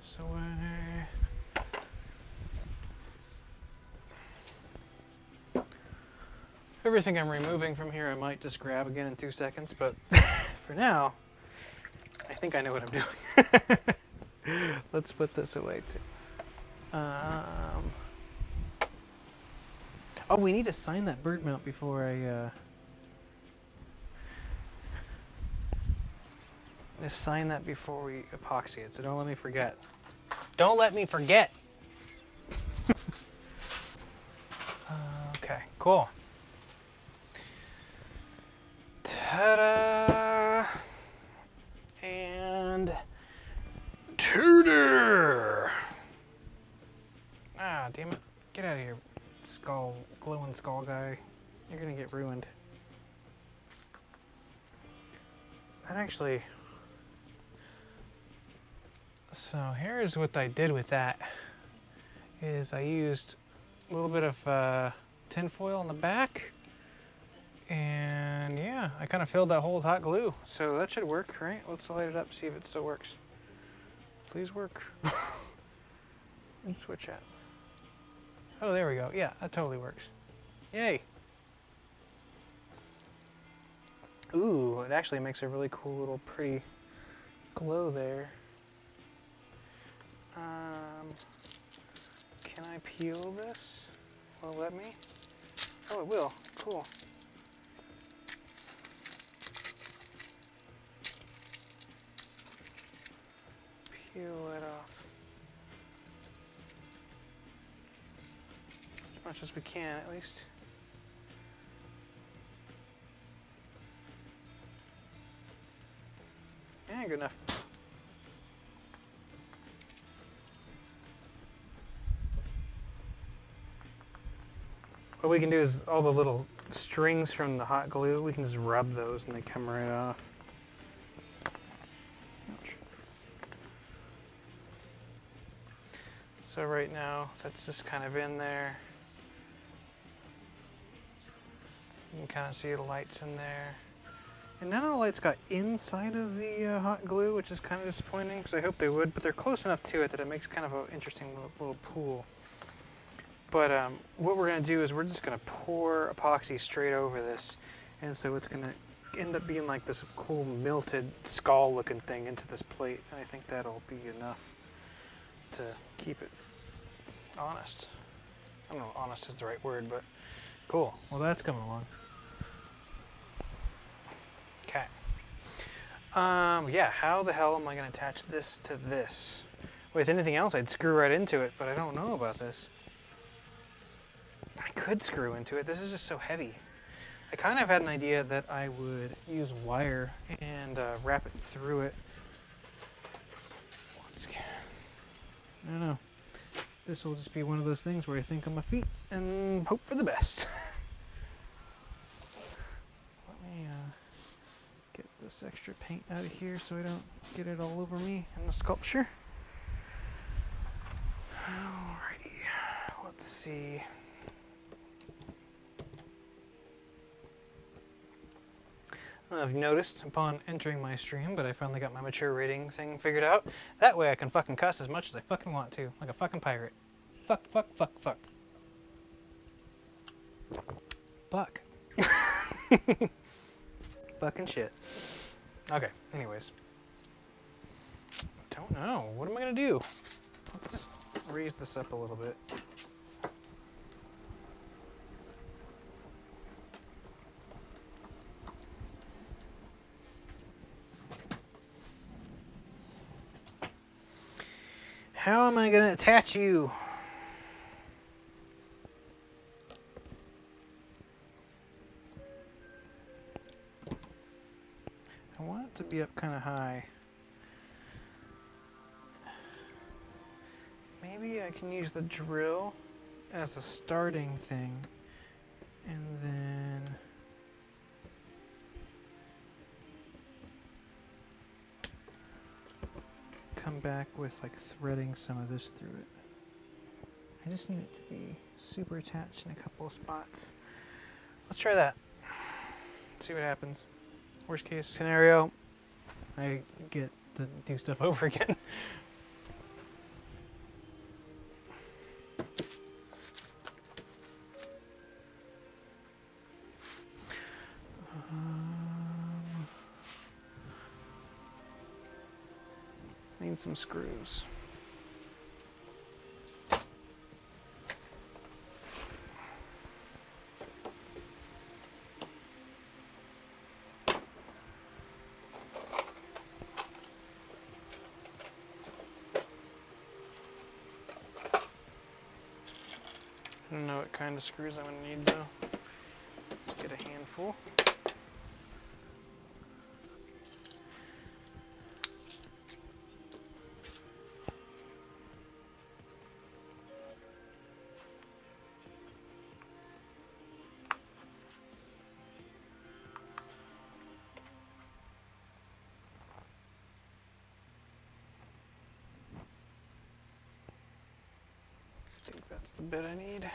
So everything I'm removing from here I might just grab again in 2 seconds, but for now, I think I know what I'm doing. Let's put this away too. Oh, we need to sign that bird mount before I just sign that before we epoxy it, so don't let me forget. Don't let me forget! Okay, cool. Ta-da! And Tudor! Ah, damn it. Get out of here, glowing skull guy. You're gonna get ruined. That actually... So here's what I did with that, is I used a little bit of tin foil on the back, and yeah, I kind of filled that hole with hot glue. So that should work, right? Let's light it up, see if it still works. Please work. Let's switch out. Oh, there we go. Yeah, that totally works. Yay. Ooh, it actually makes a really cool little pretty glow there. Can I peel this? Will it let me? Oh, it will. Cool. Peel it off. As much as we can, at least. Yeah, good enough. What we can do is all the little strings from the hot glue, we can just rub those and they come right off. Ouch. So right now, that's just kind of in there. You can kind of see the lights in there. And none of the lights got inside of the hot glue, which is kind of disappointing because I hope they would, but they're close enough to it that it makes kind of an interesting little pool. But what we're going to do is we're just going to pour epoxy straight over this, and so it's going to end up being like this cool melted skull looking thing into this plate, and I think that'll be enough to keep it honest. I don't know if honest is the right word, but cool. Well, that's coming along. Okay. Yeah, how the hell am I going to attach this to this? With anything else, I'd screw right into it, but I don't know about this. I could screw into it. This is just so heavy. I kind of had an idea that I would use wire and wrap it through it. I don't know. This will just be one of those things where I think on my feet and hope for the best. Let me get this extra paint out of here so I don't get it all over me in the sculpture. see. I don't know if you've noticed upon entering my stream, but I finally got my mature rating thing figured out. That way I can fucking cuss as much as I fucking want to, like a fucking pirate. Fuck, fuck, fuck, fuck. Fuck. Fucking shit. Okay, anyways. Don't know. What am I gonna do? Let's raise this up a little bit. How am I gonna attach you? I want it to be up kind of high. Maybe I can use the drill as a starting thing, and then come back with like threading some of this through it. I just need it to be super attached in a couple of spots. Let's try that. See what happens. Worst case scenario, I get to do stuff over again. Need some screws. I don't know what kind of screws I'm going to need though. Let's get a handful. I think that's the bit I need.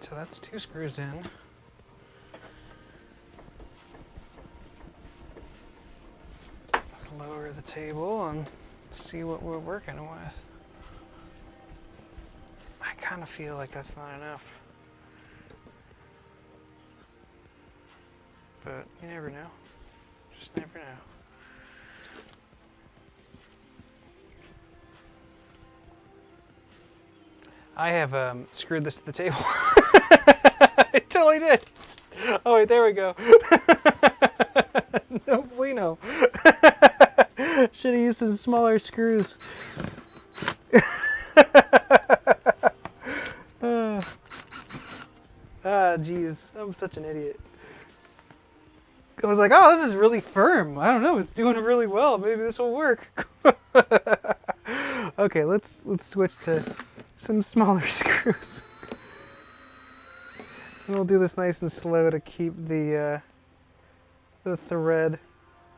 So that's 2 screws in. Let's lower the table and see what we're working with. I kind of feel like that's not enough. But you never know. Just never know. I have screwed this to the table. I totally did. Oh wait, there we go. No bueno. Should have used some smaller screws. Geez, I'm such an idiot. I was like, oh, this is really firm. I don't know, it's doing really well. Maybe this will work. Okay, let's switch to some smaller screws. And we'll do this nice and slow to keep the thread.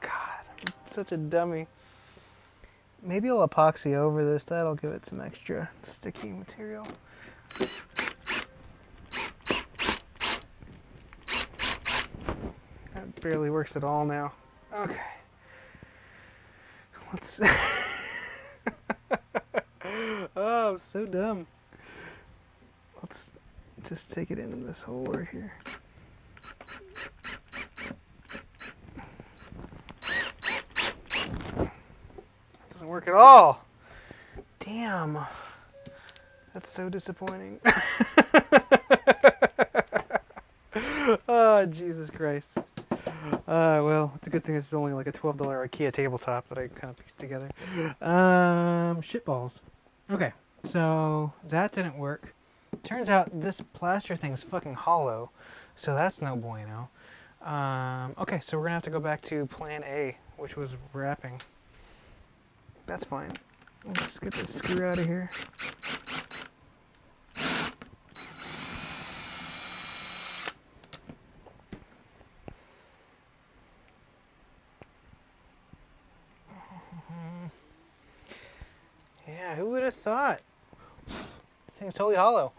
God, I'm such a dummy. Maybe I'll epoxy over this. That'll give it some extra sticky material. That barely works at all now. Okay. Let's... Oh, I'm so dumb. Let's just take it into this hole right here. Doesn't work at all. Damn. That's so disappointing. Oh, Jesus Christ. Well, it's a good thing it's only like a $12 IKEA tabletop that I kind of pieced together. Shitballs. Okay, so that didn't work. Turns out this plaster thing's fucking hollow, so that's no bueno. Okay, so we're gonna have to go back to plan A, which was wrapping. That's fine. Let's get this screw out of here. Yeah, who would have thought? This thing's totally hollow.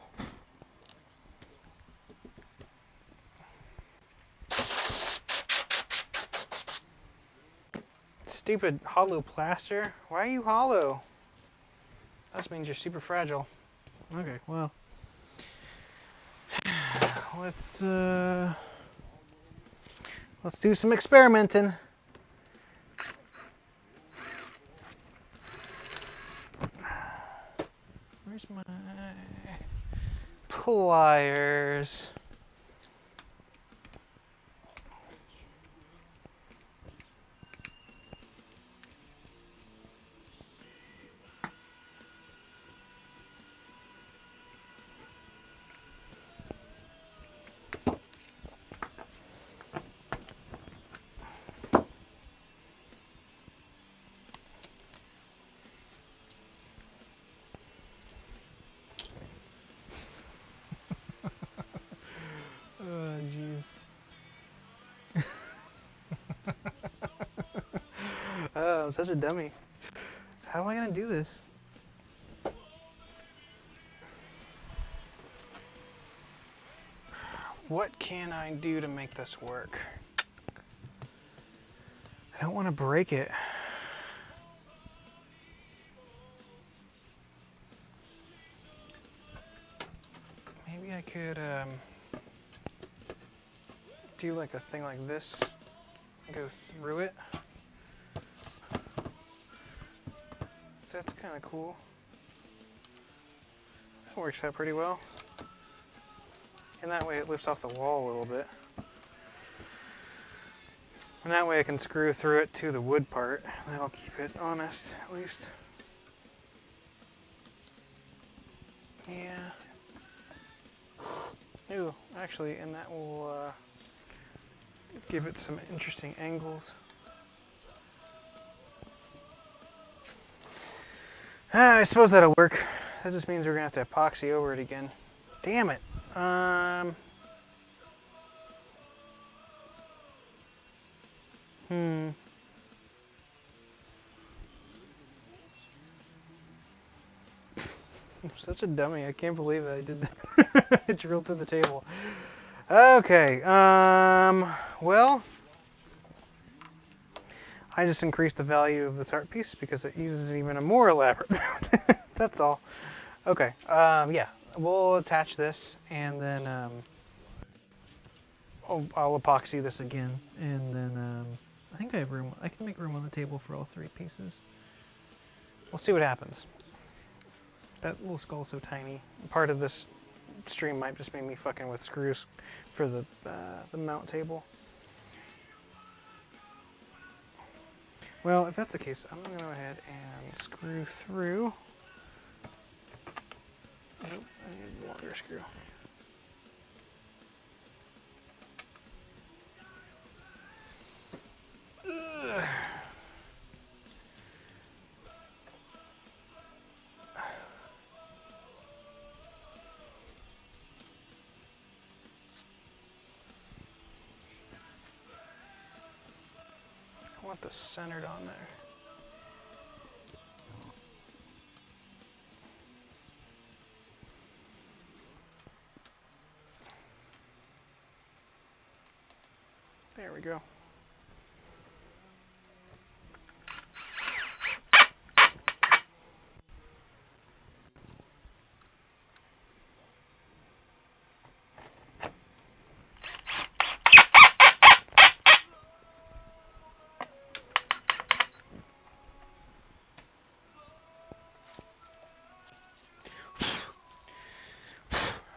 Stupid hollow plaster. Why are you hollow? That means you're super fragile. Okay, well. Let's do some experimenting. Where's my pliers? Oh, jeez. Oh, I'm such a dummy. How am I gonna do this? What can I do to make this work? I don't want to break it. Maybe I could do like a thing like this, go through it. That's kind of cool. That works out pretty well. And that way it lifts off the wall a little bit. And that way I can screw through it to the wood part. That'll keep it honest, at least. Yeah. Ooh, actually, and that will give it some interesting angles. I suppose that'll work. That just means we're gonna have to epoxy over it again. Damn it. I'm such a dummy. I can't believe I did that. I drilled through the table. Okay. Well, I just increased the value of this art piece because it uses even a more elaborate mount. That's all. Okay. Yeah. We'll attach this and then I'll epoxy this again, and then I think I have room. I can make room on the table for all 3 pieces. We'll see what happens. That little skull's so tiny. Part of this stream might just be me fucking with screws for the mount table. Well, if that's the case, I'm gonna go ahead and screw through. Nope, I need a longer screw. Ugh. I want this centered on there. There we go.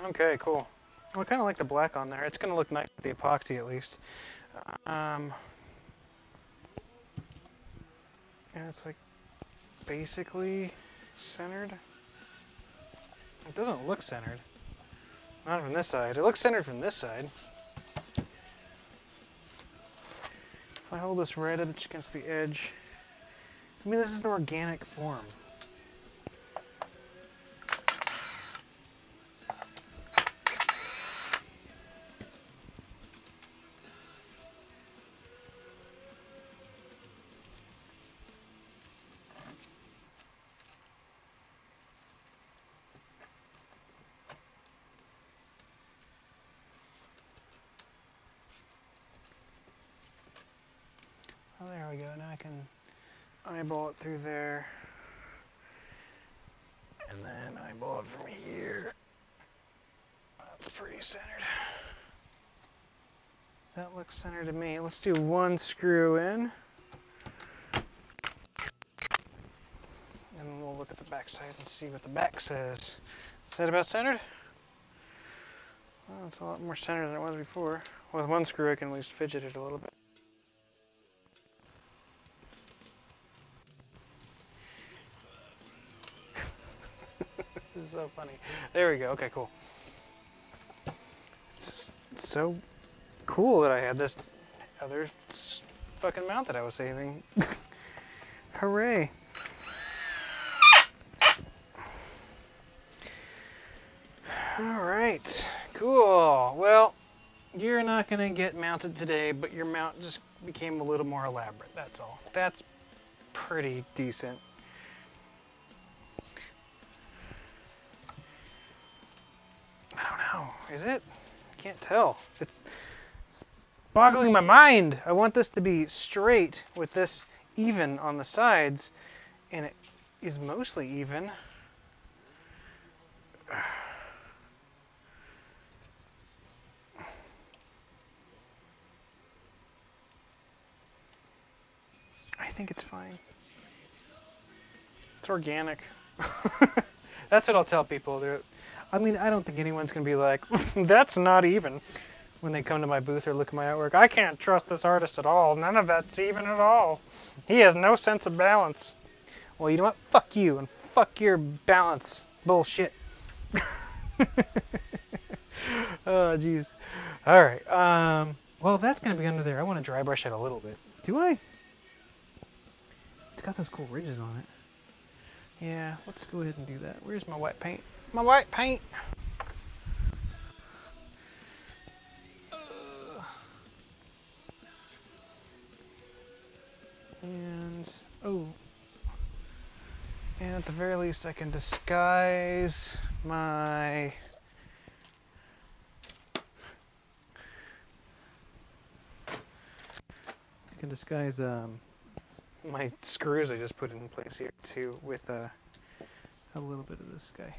Okay, cool. Well, I kind of like the black on there. It's going to look nice with the epoxy at least. And it's like basically centered. It doesn't look centered. Not from this side. It looks centered from this side. If I hold this right up against the edge, I mean, this is an organic form. Oh, there we go. Now I can eyeball it through there. And then eyeball it from here. That's pretty centered. That looks centered to me. Let's do 1 screw in. And we'll look at the back side and see what the back says. Is that about centered? Well, it's a lot more centered than it was before. With 1 screw I can at least fidget it a little bit. This is so funny. There we go. Okay, cool. It's just so cool that I had this other fucking mount that I was saving. Hooray. Alright, cool. Well, you're not going to get mounted today, but your mount just became a little more elaborate, that's all. That's pretty decent. I don't know, is it? I can't tell. It's boggling my mind. I want this to be straight with this even on the sides, and it is mostly even. I think it's fine. It's organic. That's what I'll tell people. I mean, I don't think anyone's going to be like, that's not even, when they come to my booth or look at my artwork. I can't trust this artist at all. None of that's even at all. He has no sense of balance. Well, you know what? Fuck you and fuck your balance bullshit. Oh, jeez. All right. Well, that's going to be under there. I want to dry brush it a little bit. Do I? It's got those cool ridges on it. Yeah, let's go ahead and do that. Where's my white paint? My white paint! And, oh. And at the very least I can disguise my my screws I just put in place here too with a little bit of this guy.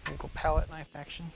Ankle palette knife action.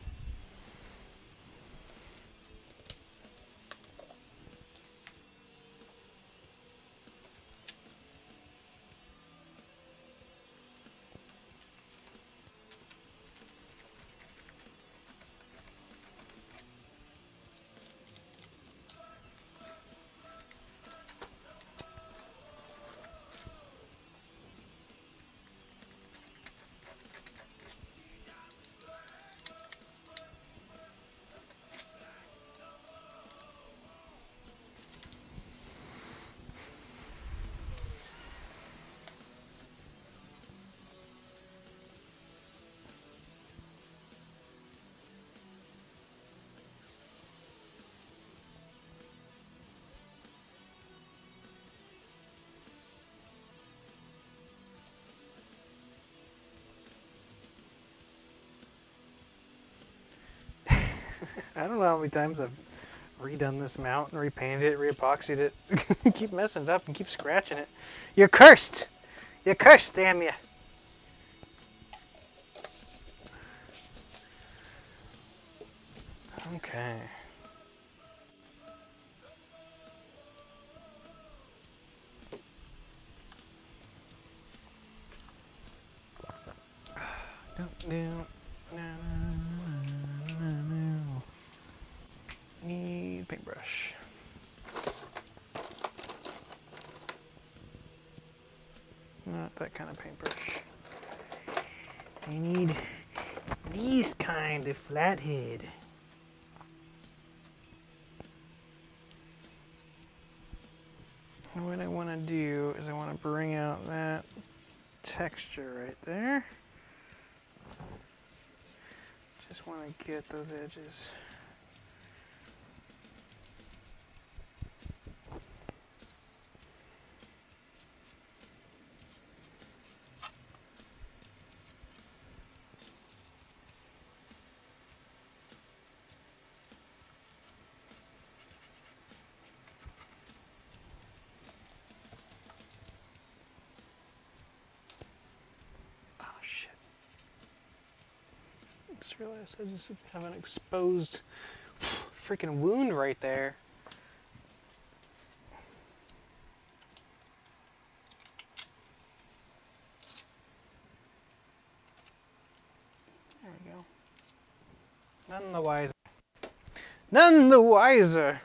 I don't know how many times I've redone this mount and repainted it, reepoxied it. Keep messing it up and keep scratching it. You're cursed! You're cursed, damn you! Okay. Need paintbrush. Not that kind of paintbrush. I need these kind of flathead. And what I want to do is I want to bring out that texture right there. Just want to get those edges. Just realized I just have an exposed freaking wound right there. There we go. None the wiser. None the wiser.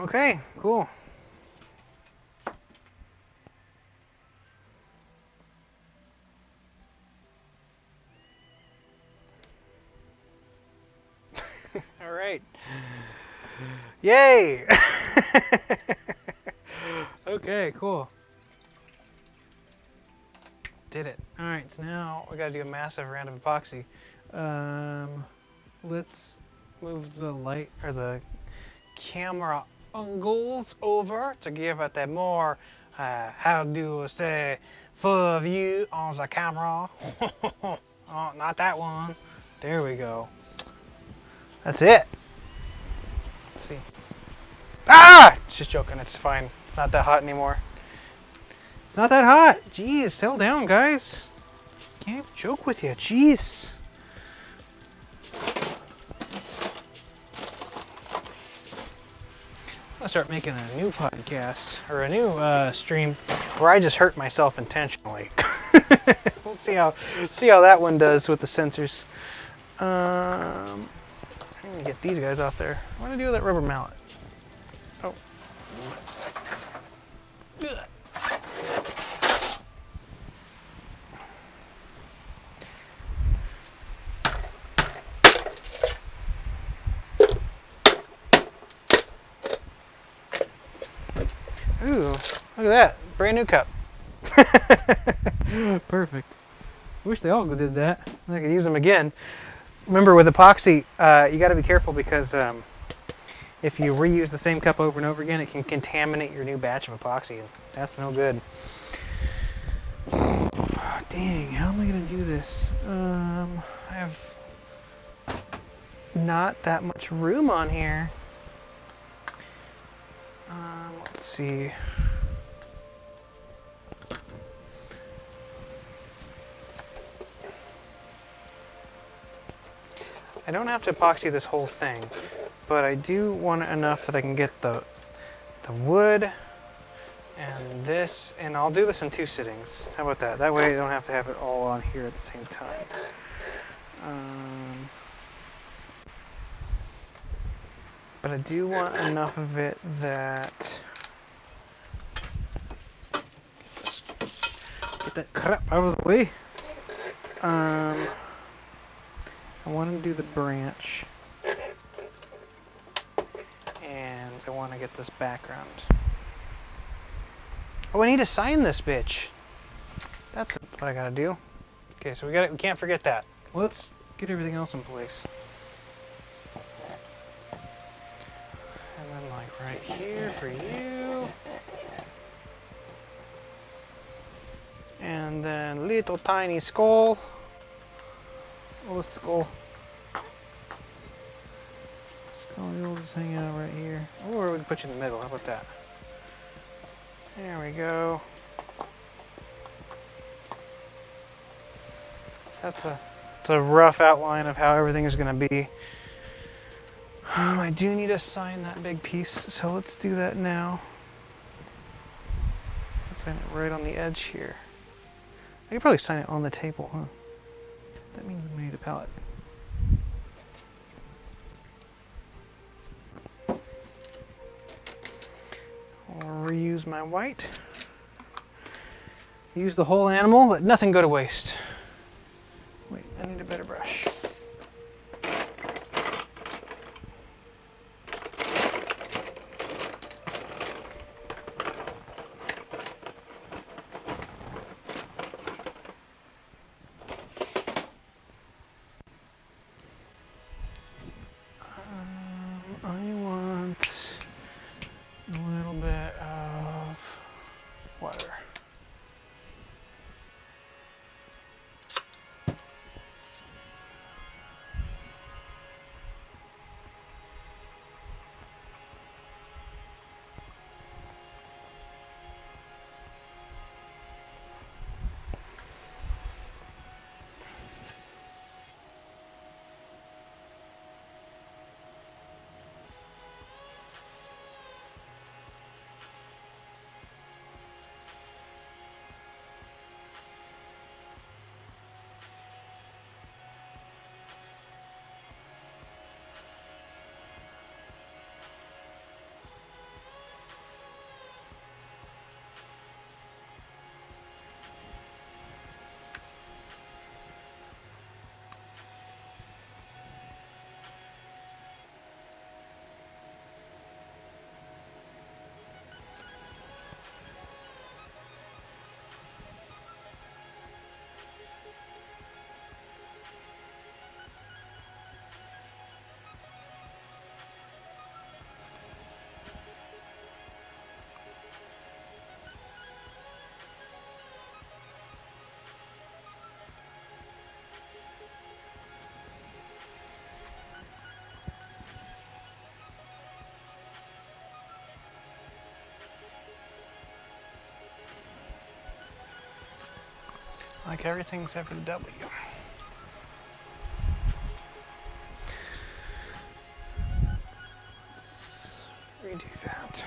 Okay, cool. All right. Yay! Okay, cool. Did it. All right, so now we got to do a massive round of epoxy. Let's move the light or the camera angles over to give it a more, how do you say, full view on the camera. Oh, not that one. There we go. That's it. Let's see. Ah! It's just joking. It's fine. It's not that hot anymore. It's not that hot. Jeez, settle down, guys. Can't joke with you. Jeez. I'll start making a new podcast or a new stream where I just hurt myself intentionally. We'll see how that one does with the sensors. I'm gonna get these guys off there. What do I do with that rubber mallet? Oh. Ugh. Ooh, look at that. Brand new cup. Perfect. Wish they all did that. I could use them again. Remember, with epoxy, you got to be careful because if you reuse the same cup over and over again, it can contaminate your new batch of epoxy. That's no good. Dang, how am I going to do this? I have not that much room on here. Let's see. I don't have to epoxy this whole thing, but I do want it enough that I can get the wood and this, and I'll do this in 2 sittings. How about that? That way I don't have to have it all on here at the same time. But I do want enough of it that... Get that crap out of the way. I want to do the branch. And I want to get this background. Oh, I need to sign this bitch. That's what I gotta do. Okay, so we can't forget that. Let's get everything else in place. And then like right here for you. And then little tiny skull. Oh, skull. Skull, you'll just hang out right here. Or we can put you in the middle. How about that? There we go. So that's a rough outline of how everything is going to be. I do need to sign that big piece, so let's do that now. Let's sign it right on the edge here. I could probably sign it on the table, huh? That means we need a palette. I'll reuse my white. Use the whole animal, let nothing go to waste. Wait, I need a better brush. I want a little bit of water. like everything except for the W. Let's redo that.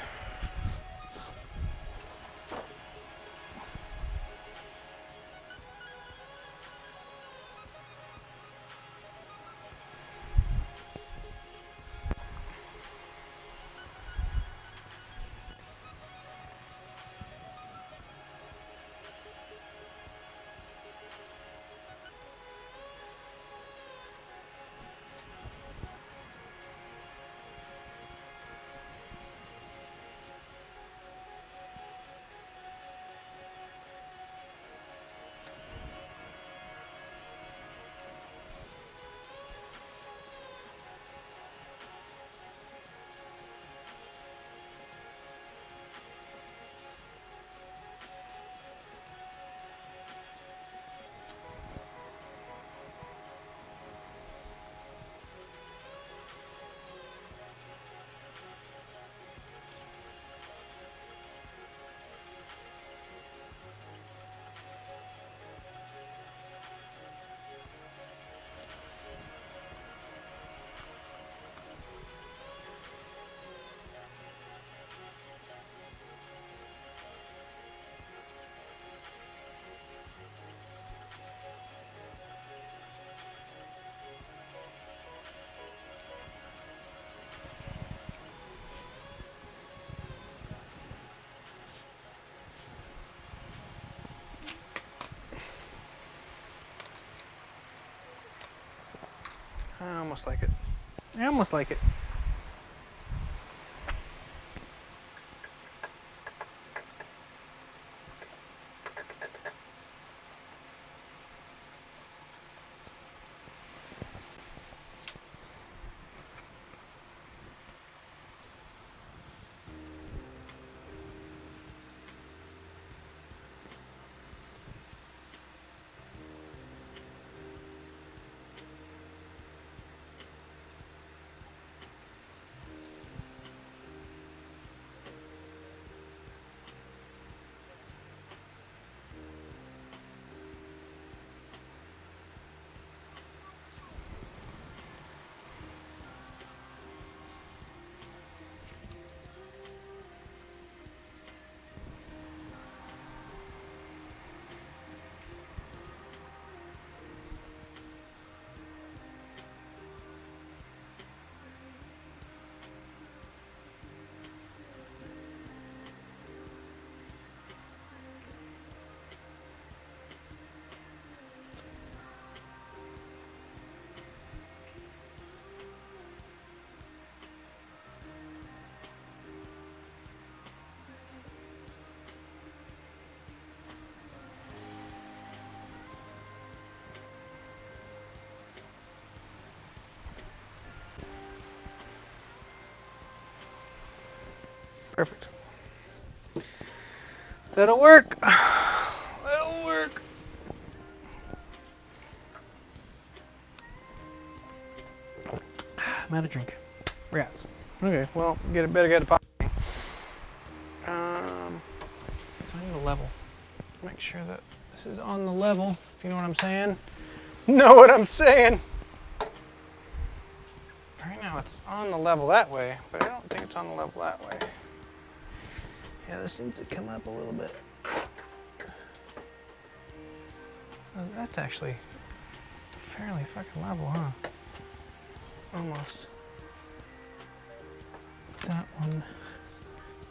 I almost like it. I almost like it. Perfect. That'll work. That'll work. I'm out of drink. Rats. Okay, well, better get a pop. So I need a level. Make sure that this is on the level, if you know what I'm saying. Know what I'm saying? Right now it's on the level that way, but I don't think it's on the level that way. Yeah, this needs to come up a little bit. Oh, that's actually fairly fucking level, huh? Almost. That one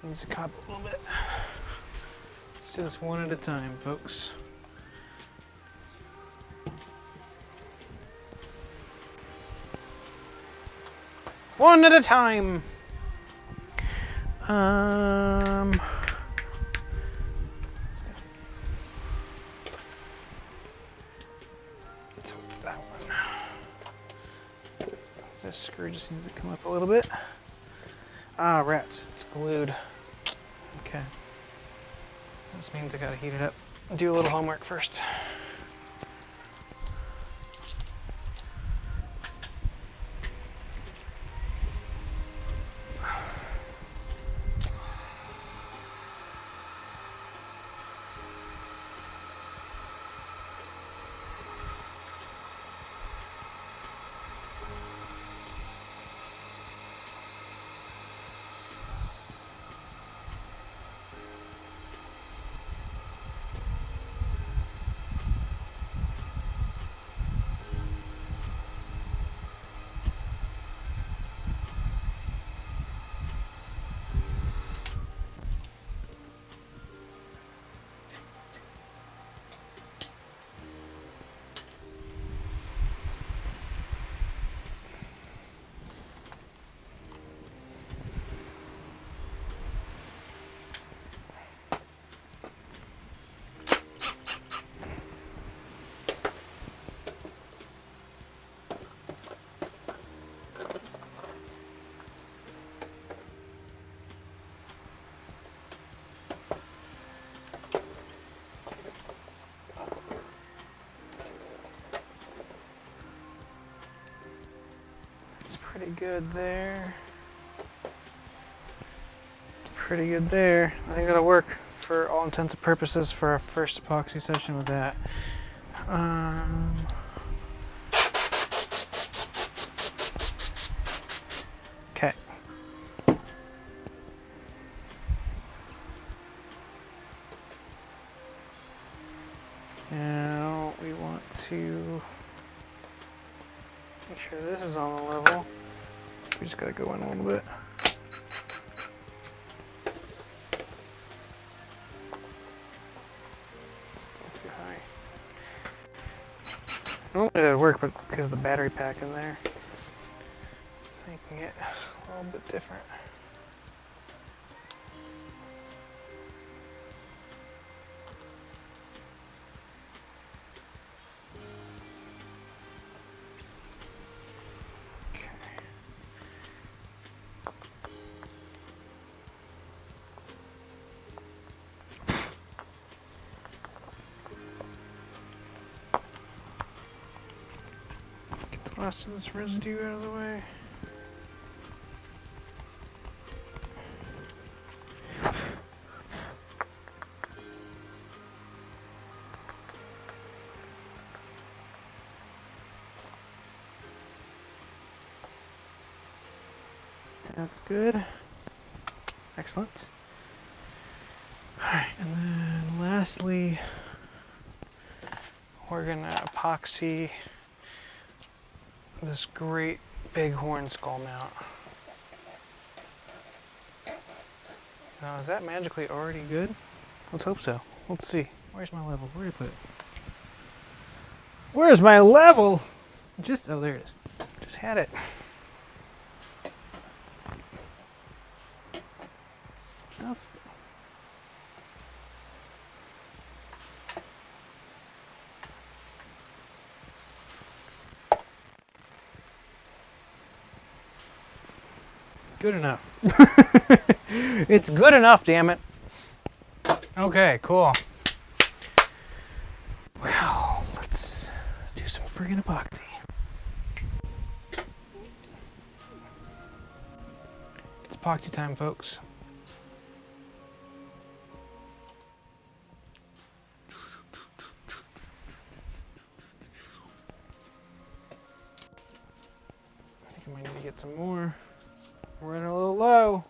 needs to come up a little bit. Let's do this one at a time, folks. One at a time. So it's that one. This screw just needs to come up a little bit. Ah, rats, it's glued. Okay. This means I gotta heat it up. Do a little homework first. It's pretty good there. Pretty good there. I think that'll work for all intents and purposes for our first epoxy session with that. Okay. Now we want to make sure this is on the level. So we just gotta go in a little bit. Still too high. Normally that would work, but because of the battery pack in there, it's making it a little bit different. Last of this residue out of the way. That's good. Excellent. Alright, and then lastly, we're gonna epoxy this great bighorn skull mount. Now, is that magically already good? Let's hope so. Let's see. Where's my level? Where did I put it? Where's my level? Just, oh, there it is. Just had it. That's, good enough. It's good enough, damn it. Okay, cool. Well, let's do some friggin' epoxy. It's epoxy time, folks. I think I might need to get some more. We're running a little low.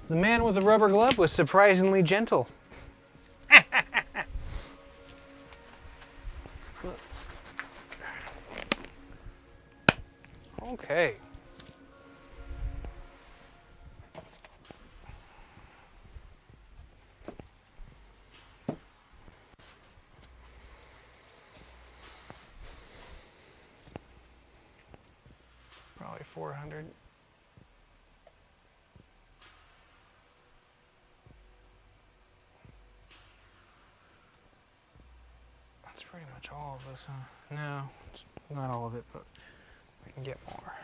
The man with the rubber glove was surprisingly gentle. Okay. Probably 400. That's pretty much all of this, huh? No, it's not all of it, but we can get more.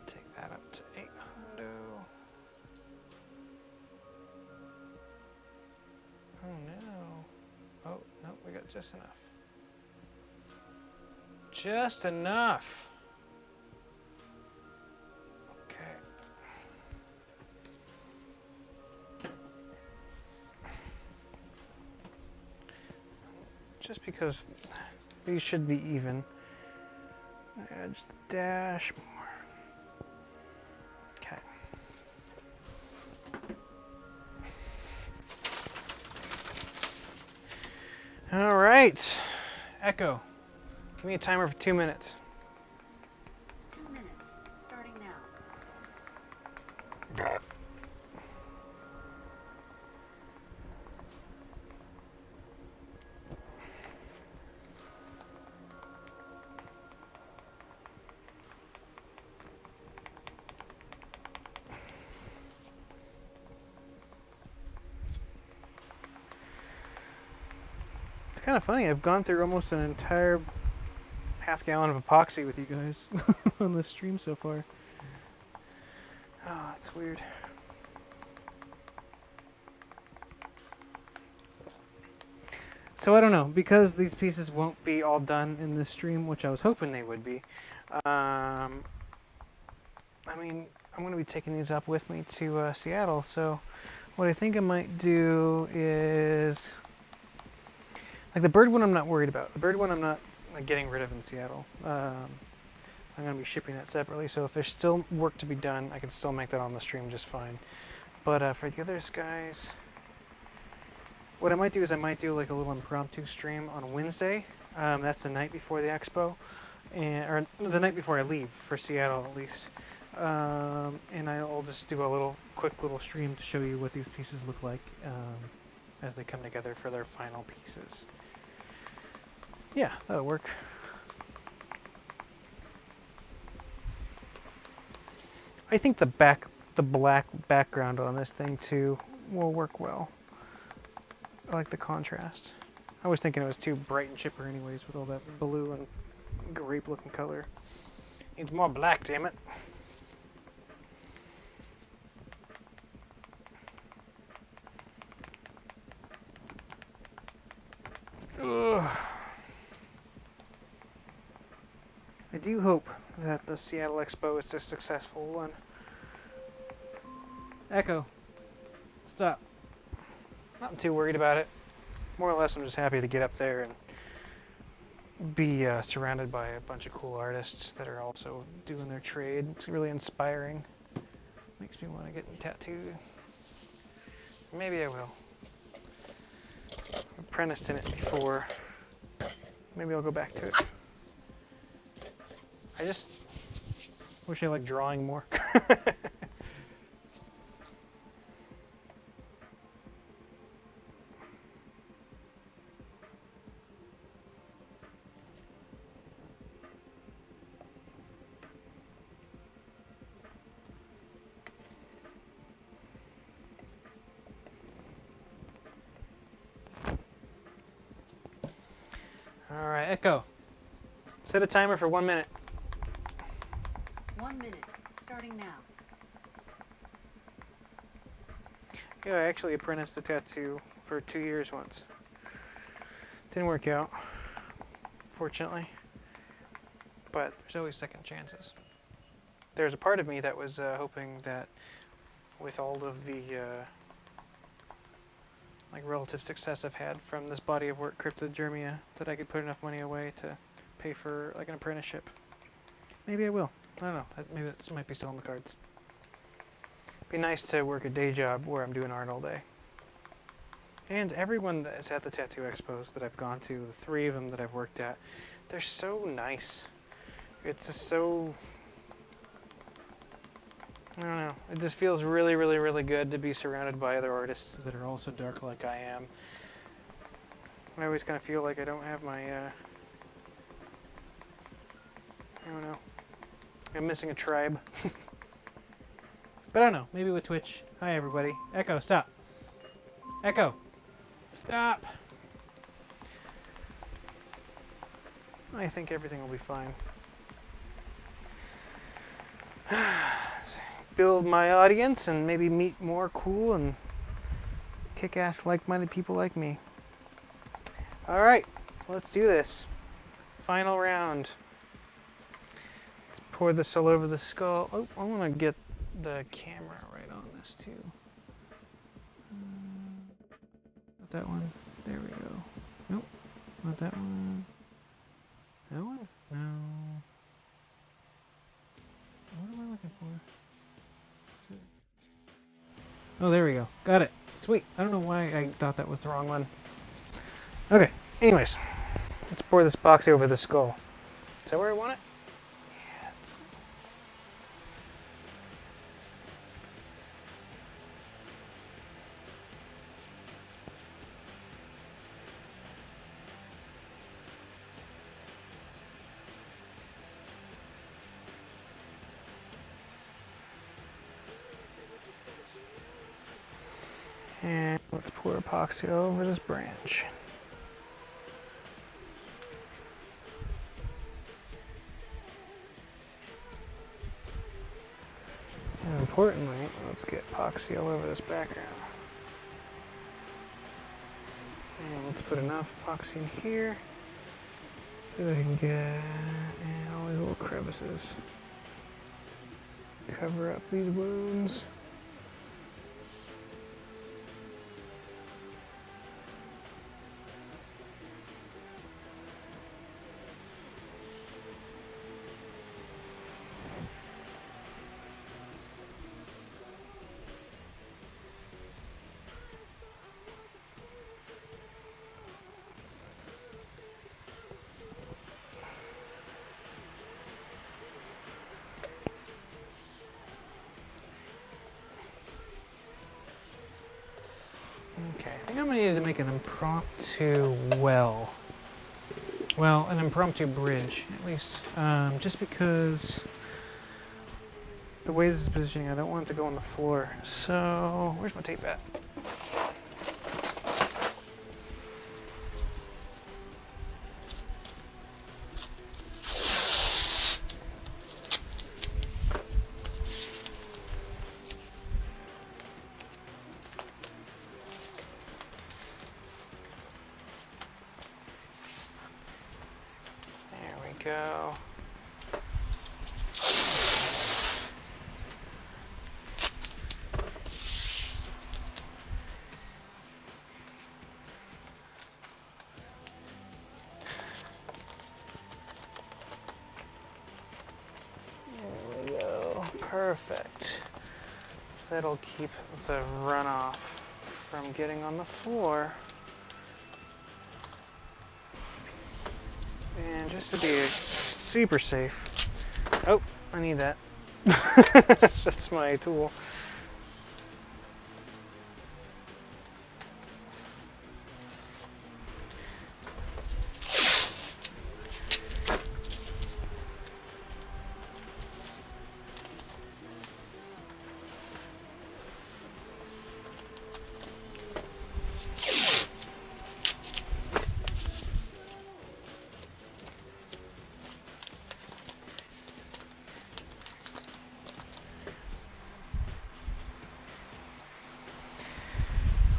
Take that up to 800. Oh no. Oh, no, we got just enough. Just enough. Okay. Just because these should be even, add just a dash more. Okay. All right. Echo, give me a timer for 2 minutes. 2 minutes, starting now. kind of funny. I've gone through almost an entire half gallon of epoxy with you guys on this stream so far. Oh, that's weird. So I don't know, because these pieces won't be all done in this stream, which I was hoping they would be. I mean, I'm going to be taking these up with me to Seattle, so what I think I might do is... Like the bird one I'm not worried about. The bird one I'm not like, getting rid of in Seattle. I'm going to be shipping that separately, so if there's still work to be done, I can still make that on the stream just fine. But for the others, guys, what I might do is I might do like a little impromptu stream on Wednesday. That's the night before the expo, or the night before I leave for Seattle at least. And I'll just do a quick little stream to show you what these pieces look like as they come together for their final pieces. Yeah, that'll work. I think the black background on this thing too will work well. I like the contrast. I was thinking it was too bright and chipper anyways with all that blue and grape looking color. Needs more black, damn it. Ugh. I do hope that the Seattle Expo is a successful one. Echo, stop. Not too worried about it. More or less, I'm just happy to get up there and be surrounded by a bunch of cool artists that are also doing their trade. It's really inspiring. Makes me want to get tattooed. Maybe I will. I've apprenticed in it before. Maybe I'll go back to it. I just wish I liked drawing more. All right, Echo. Set a timer for 1 minute. 1 minute, starting now. Yeah, I actually apprenticed a tattoo for 2 years once. Didn't work out, fortunately. But there's always second chances. There's a part of me that was hoping that with all of the like relative success I've had from this body of work, Cryptodermia, that I could put enough money away to pay for like an apprenticeship. Maybe I will. I don't know. Maybe this might be still on the cards. Be nice to work a day job where I'm doing art all day. And everyone that's at the tattoo expos that I've gone to, the 3 of them that I've worked at, they're so nice. It's just so... I don't know. It just feels really, really, really good to be surrounded by other artists that are also dark like I am. I always kind of feel like I don't have my, I don't know. I'm missing a tribe. But I don't know. Maybe with Twitch. Hi, everybody. Echo, stop. Echo, stop. I think everything will be fine. Build my audience and maybe meet more cool and kick-ass like-minded people like me. All right, let's do this. Final round. Let's pour this all over the skull. Oh, I want to get the camera right on this too. Not that one. There we go. Nope, not that one. That one? No. What am I looking for? Oh, there we go. Got it. Sweet. I don't know why I thought that was the wrong one. Okay. Anyways, let's pour this box over the skull. Is that where I want it? And let's pour epoxy over this branch. importantly, let's get epoxy all over this background. And let's put enough epoxy in here so I can get all these little crevices. Cover up these wounds. Okay, I think I'm gonna need to make an impromptu well. Well, an impromptu bridge, at least, just because the way this is positioning, I don't want it to go on the floor. So, where's my tape at? There we go. There we go. Perfect. That'll keep the runoff from getting on the floor. And just to be super safe. Oh, I need that. That's my tool.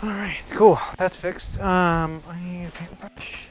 All right, cool. That's fixed. I need a paintbrush.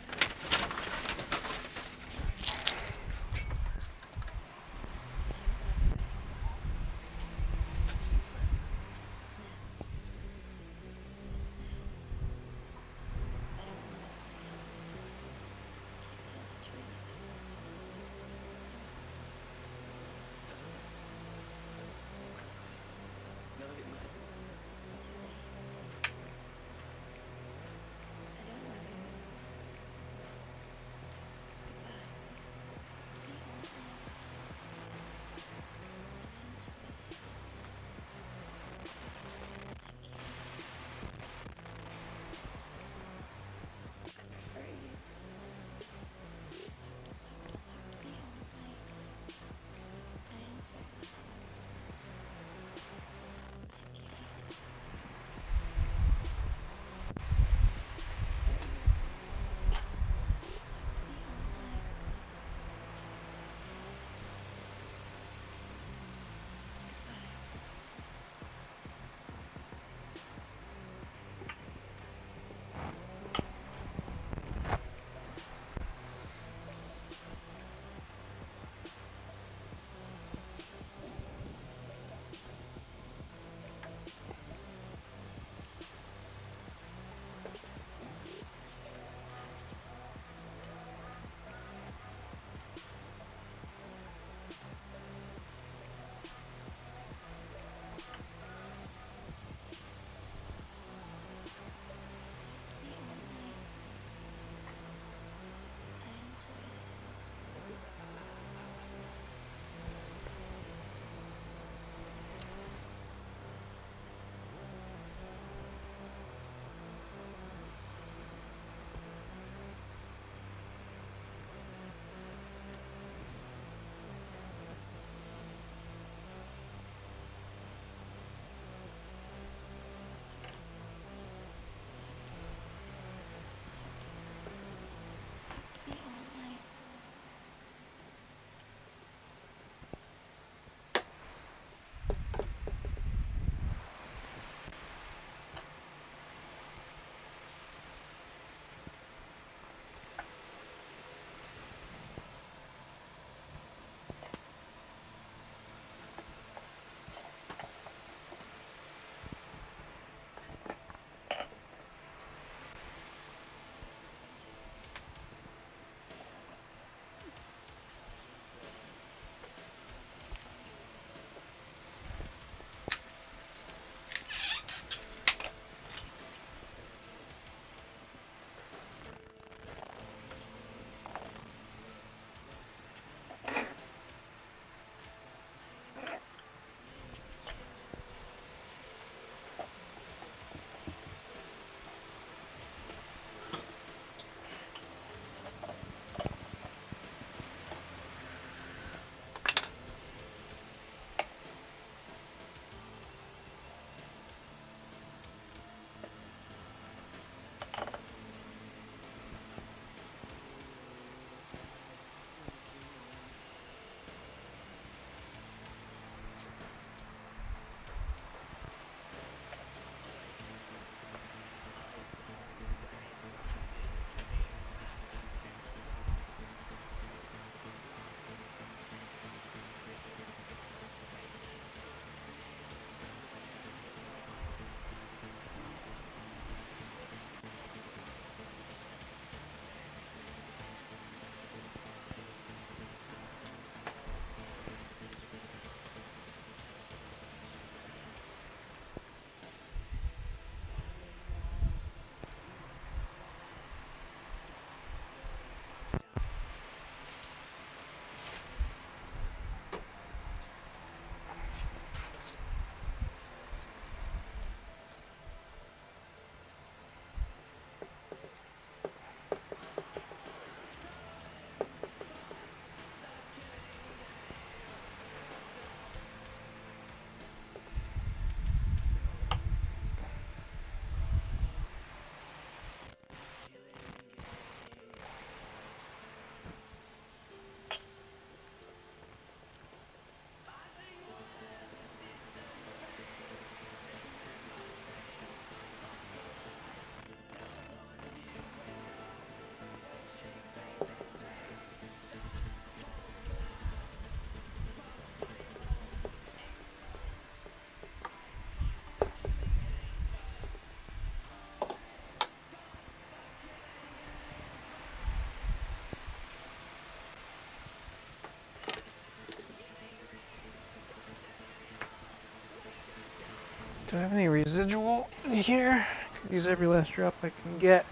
Do I have any residual in here? Could use every last drop I can get.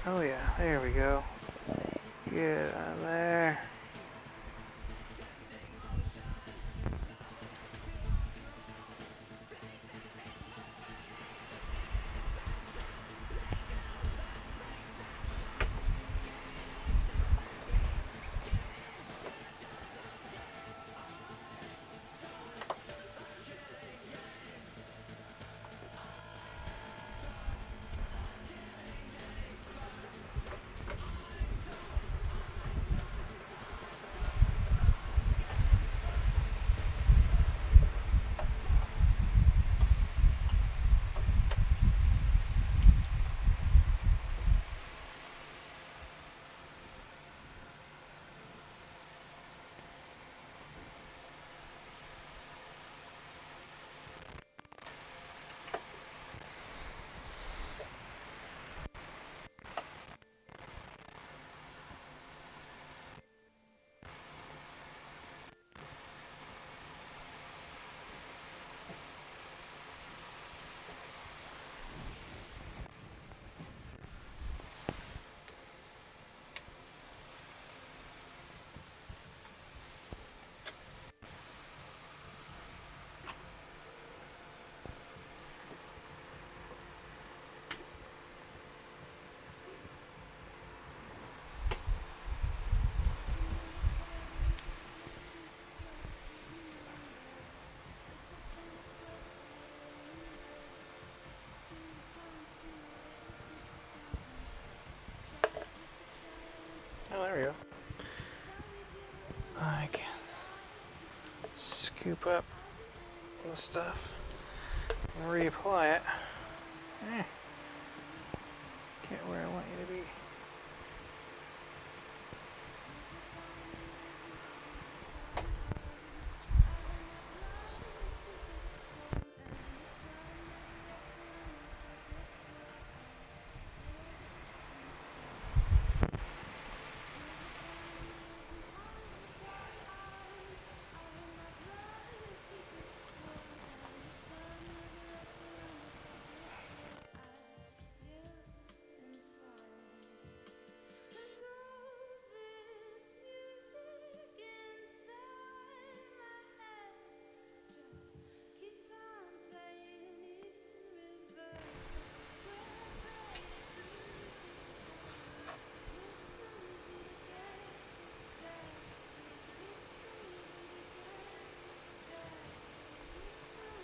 Oh yeah, there we go. Get on there. Oh, there we go. I can scoop up the stuff and reapply it. Get where I want you to be.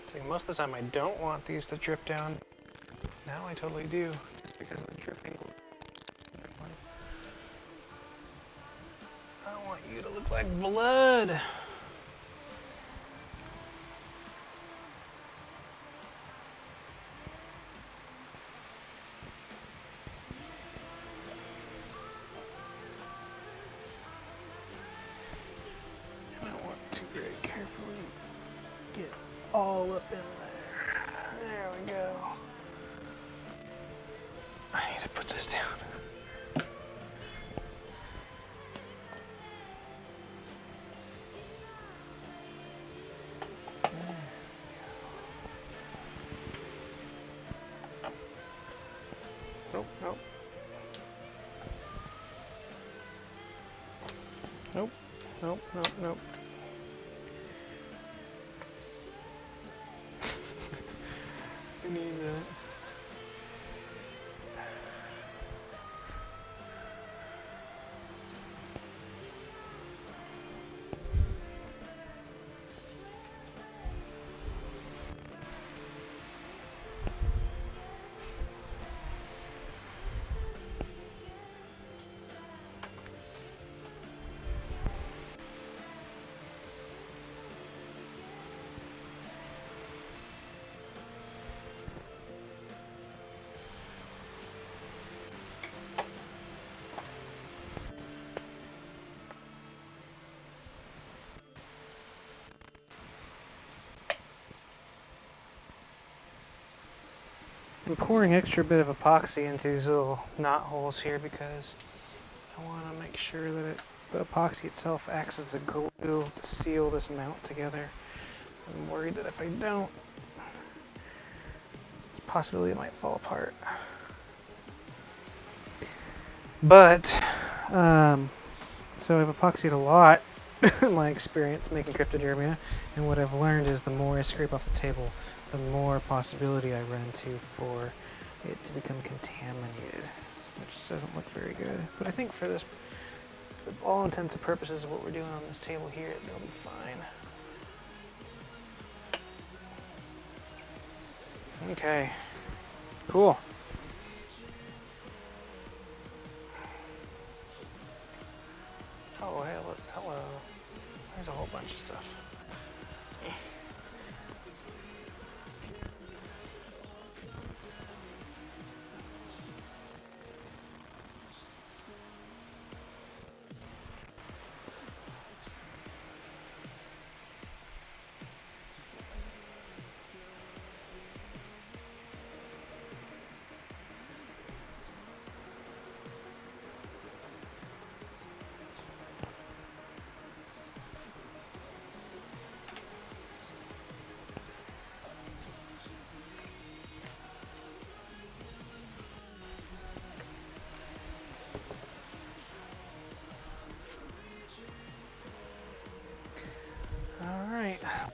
See, most of the time I don't want these to drip down. Now I totally do, just because of the dripping. I want you to look like blood. I don't want to very carefully get all up in there. There we go. I need to put this down. Nope, nope. Nope, nope, nope, nope. I need that. I'm pouring extra bit of epoxy into these little knot holes here because I want to make sure that the epoxy itself acts as a glue to seal this mount together. I'm worried that if I don't, Possibility it might fall apart. But, so I've epoxied a lot in my experience making cryptodermia, and what I've learned is the more I scrape off the table, the more possibility I run into for it to become contaminated, which doesn't look very good. But I think for this, for all intents and purposes of what we're doing on this table here, they'll be fine. Okay, cool. Oh, hey, look, hello. There's a whole bunch of stuff.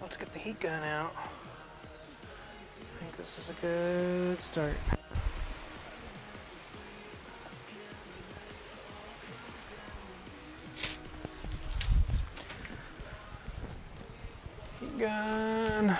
Let's get the heat gun out. I think this is a good start. Heat gun.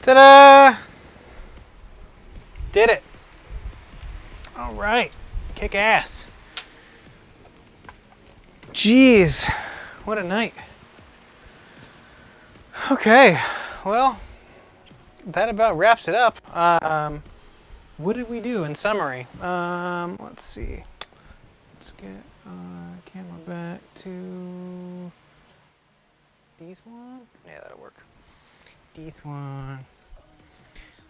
Ta-da! Did it. All right. Kick ass. Jeez. What a night. Okay. Well, that about wraps it up. What did we do in summary? Let's see. Let's get camera back to this one. Yeah, that'll work. This one.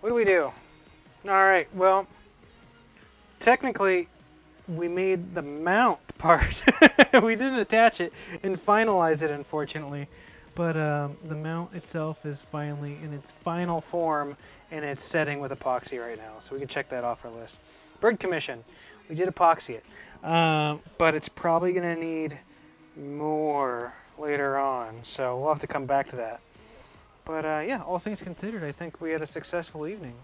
What do we do? All right, well, technically, we made the mount part. We didn't attach it and finalize it, unfortunately. But the mount itself is finally in its final form and it's setting with epoxy right now. So we can check that off our list. Bird commission. We did epoxy it. But it's probably going to need more later on. So we'll have to come back to that. But yeah, all things considered, I think we had a successful evening.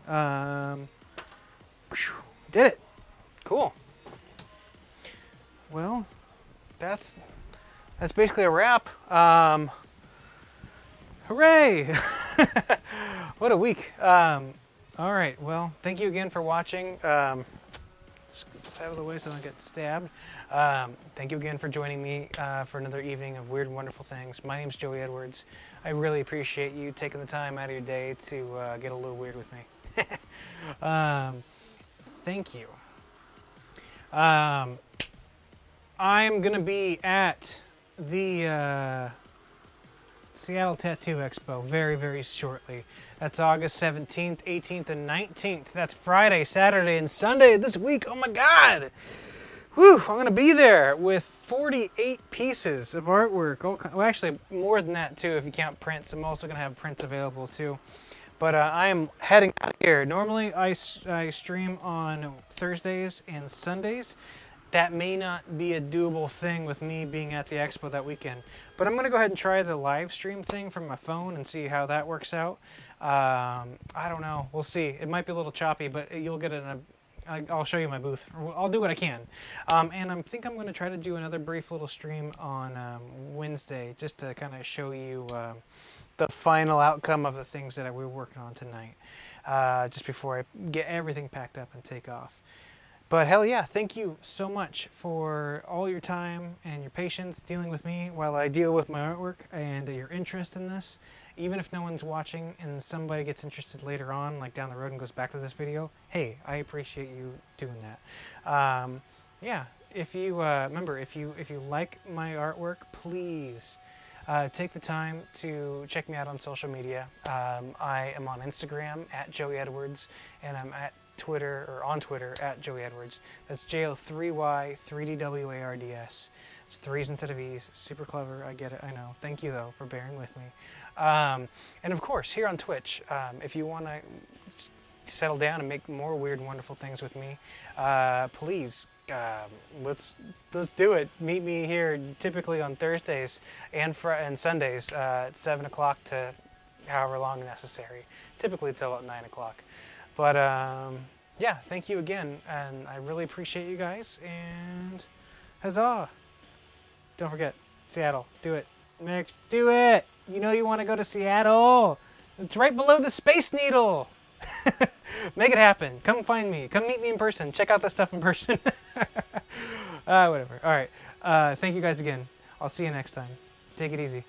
Did it. Cool. Well, that's basically a wrap. Hooray! What a week. All right, well, thank you again for watching. Let's get this out of the way so I don't get stabbed. Thank you again for joining me for another evening of Weird and Wonderful Things. My name's Joey Edwards. I really appreciate you taking the time out of your day to get a little weird with me. Thank you. I'm going to be at the Seattle Tattoo Expo very, very shortly. That's August 17th, 18th, and 19th. That's Friday, Saturday, and Sunday this week. Oh my God! Whew, I'm going to be there with 48 pieces of artwork. Well, actually, more than that, too, if you count prints. I'm also going to have prints available, too. But I am heading Here, normally I stream on Thursdays and Sundays. That may not be a doable thing with me being at the expo that weekend. But I'm going to go ahead and try the live stream thing from my phone and see how that works out. I don't know. We'll see. It might be a little choppy, but you'll get I'll show you my booth. I'll do what I can. And I think I'm going to try to do another brief little stream on Wednesday just to kind of show you the final outcome of the things that we're working on tonight. Just before I get everything packed up and take off. But hell yeah, thank you so much for all your time and your patience dealing with me while I deal with my artwork and your interest in this. Even if no one's watching and somebody gets interested later on, like down the road and goes back to this video, hey, I appreciate you doing that. Yeah, if you, remember, if you like my artwork, please take the time to check me out on social media. I am on Instagram at Joey Edwards, and I'm at Twitter, or on Twitter, at Joey Edwards. That's JO3Y3DWARDS. It's 3's instead of E's. Super clever, I get it, I know. Thank you, though, for bearing with me. And of course, here on Twitch, if you want to settle down and make more weird and wonderful things with me, please, let's do it. Meet me here typically on Thursdays and Sundays at 7 o'clock to however long necessary. Typically till about 9 o'clock. But yeah, thank you again, and I really appreciate you guys, and huzzah! Don't forget, Seattle, do it. Next, do it! You know you want to go to Seattle! It's right below the Space Needle! Make it happen. Come find me. Come meet me in person. Check out the stuff in person. Whatever. Alright, thank you guys again. I'll see you next time. Take it easy.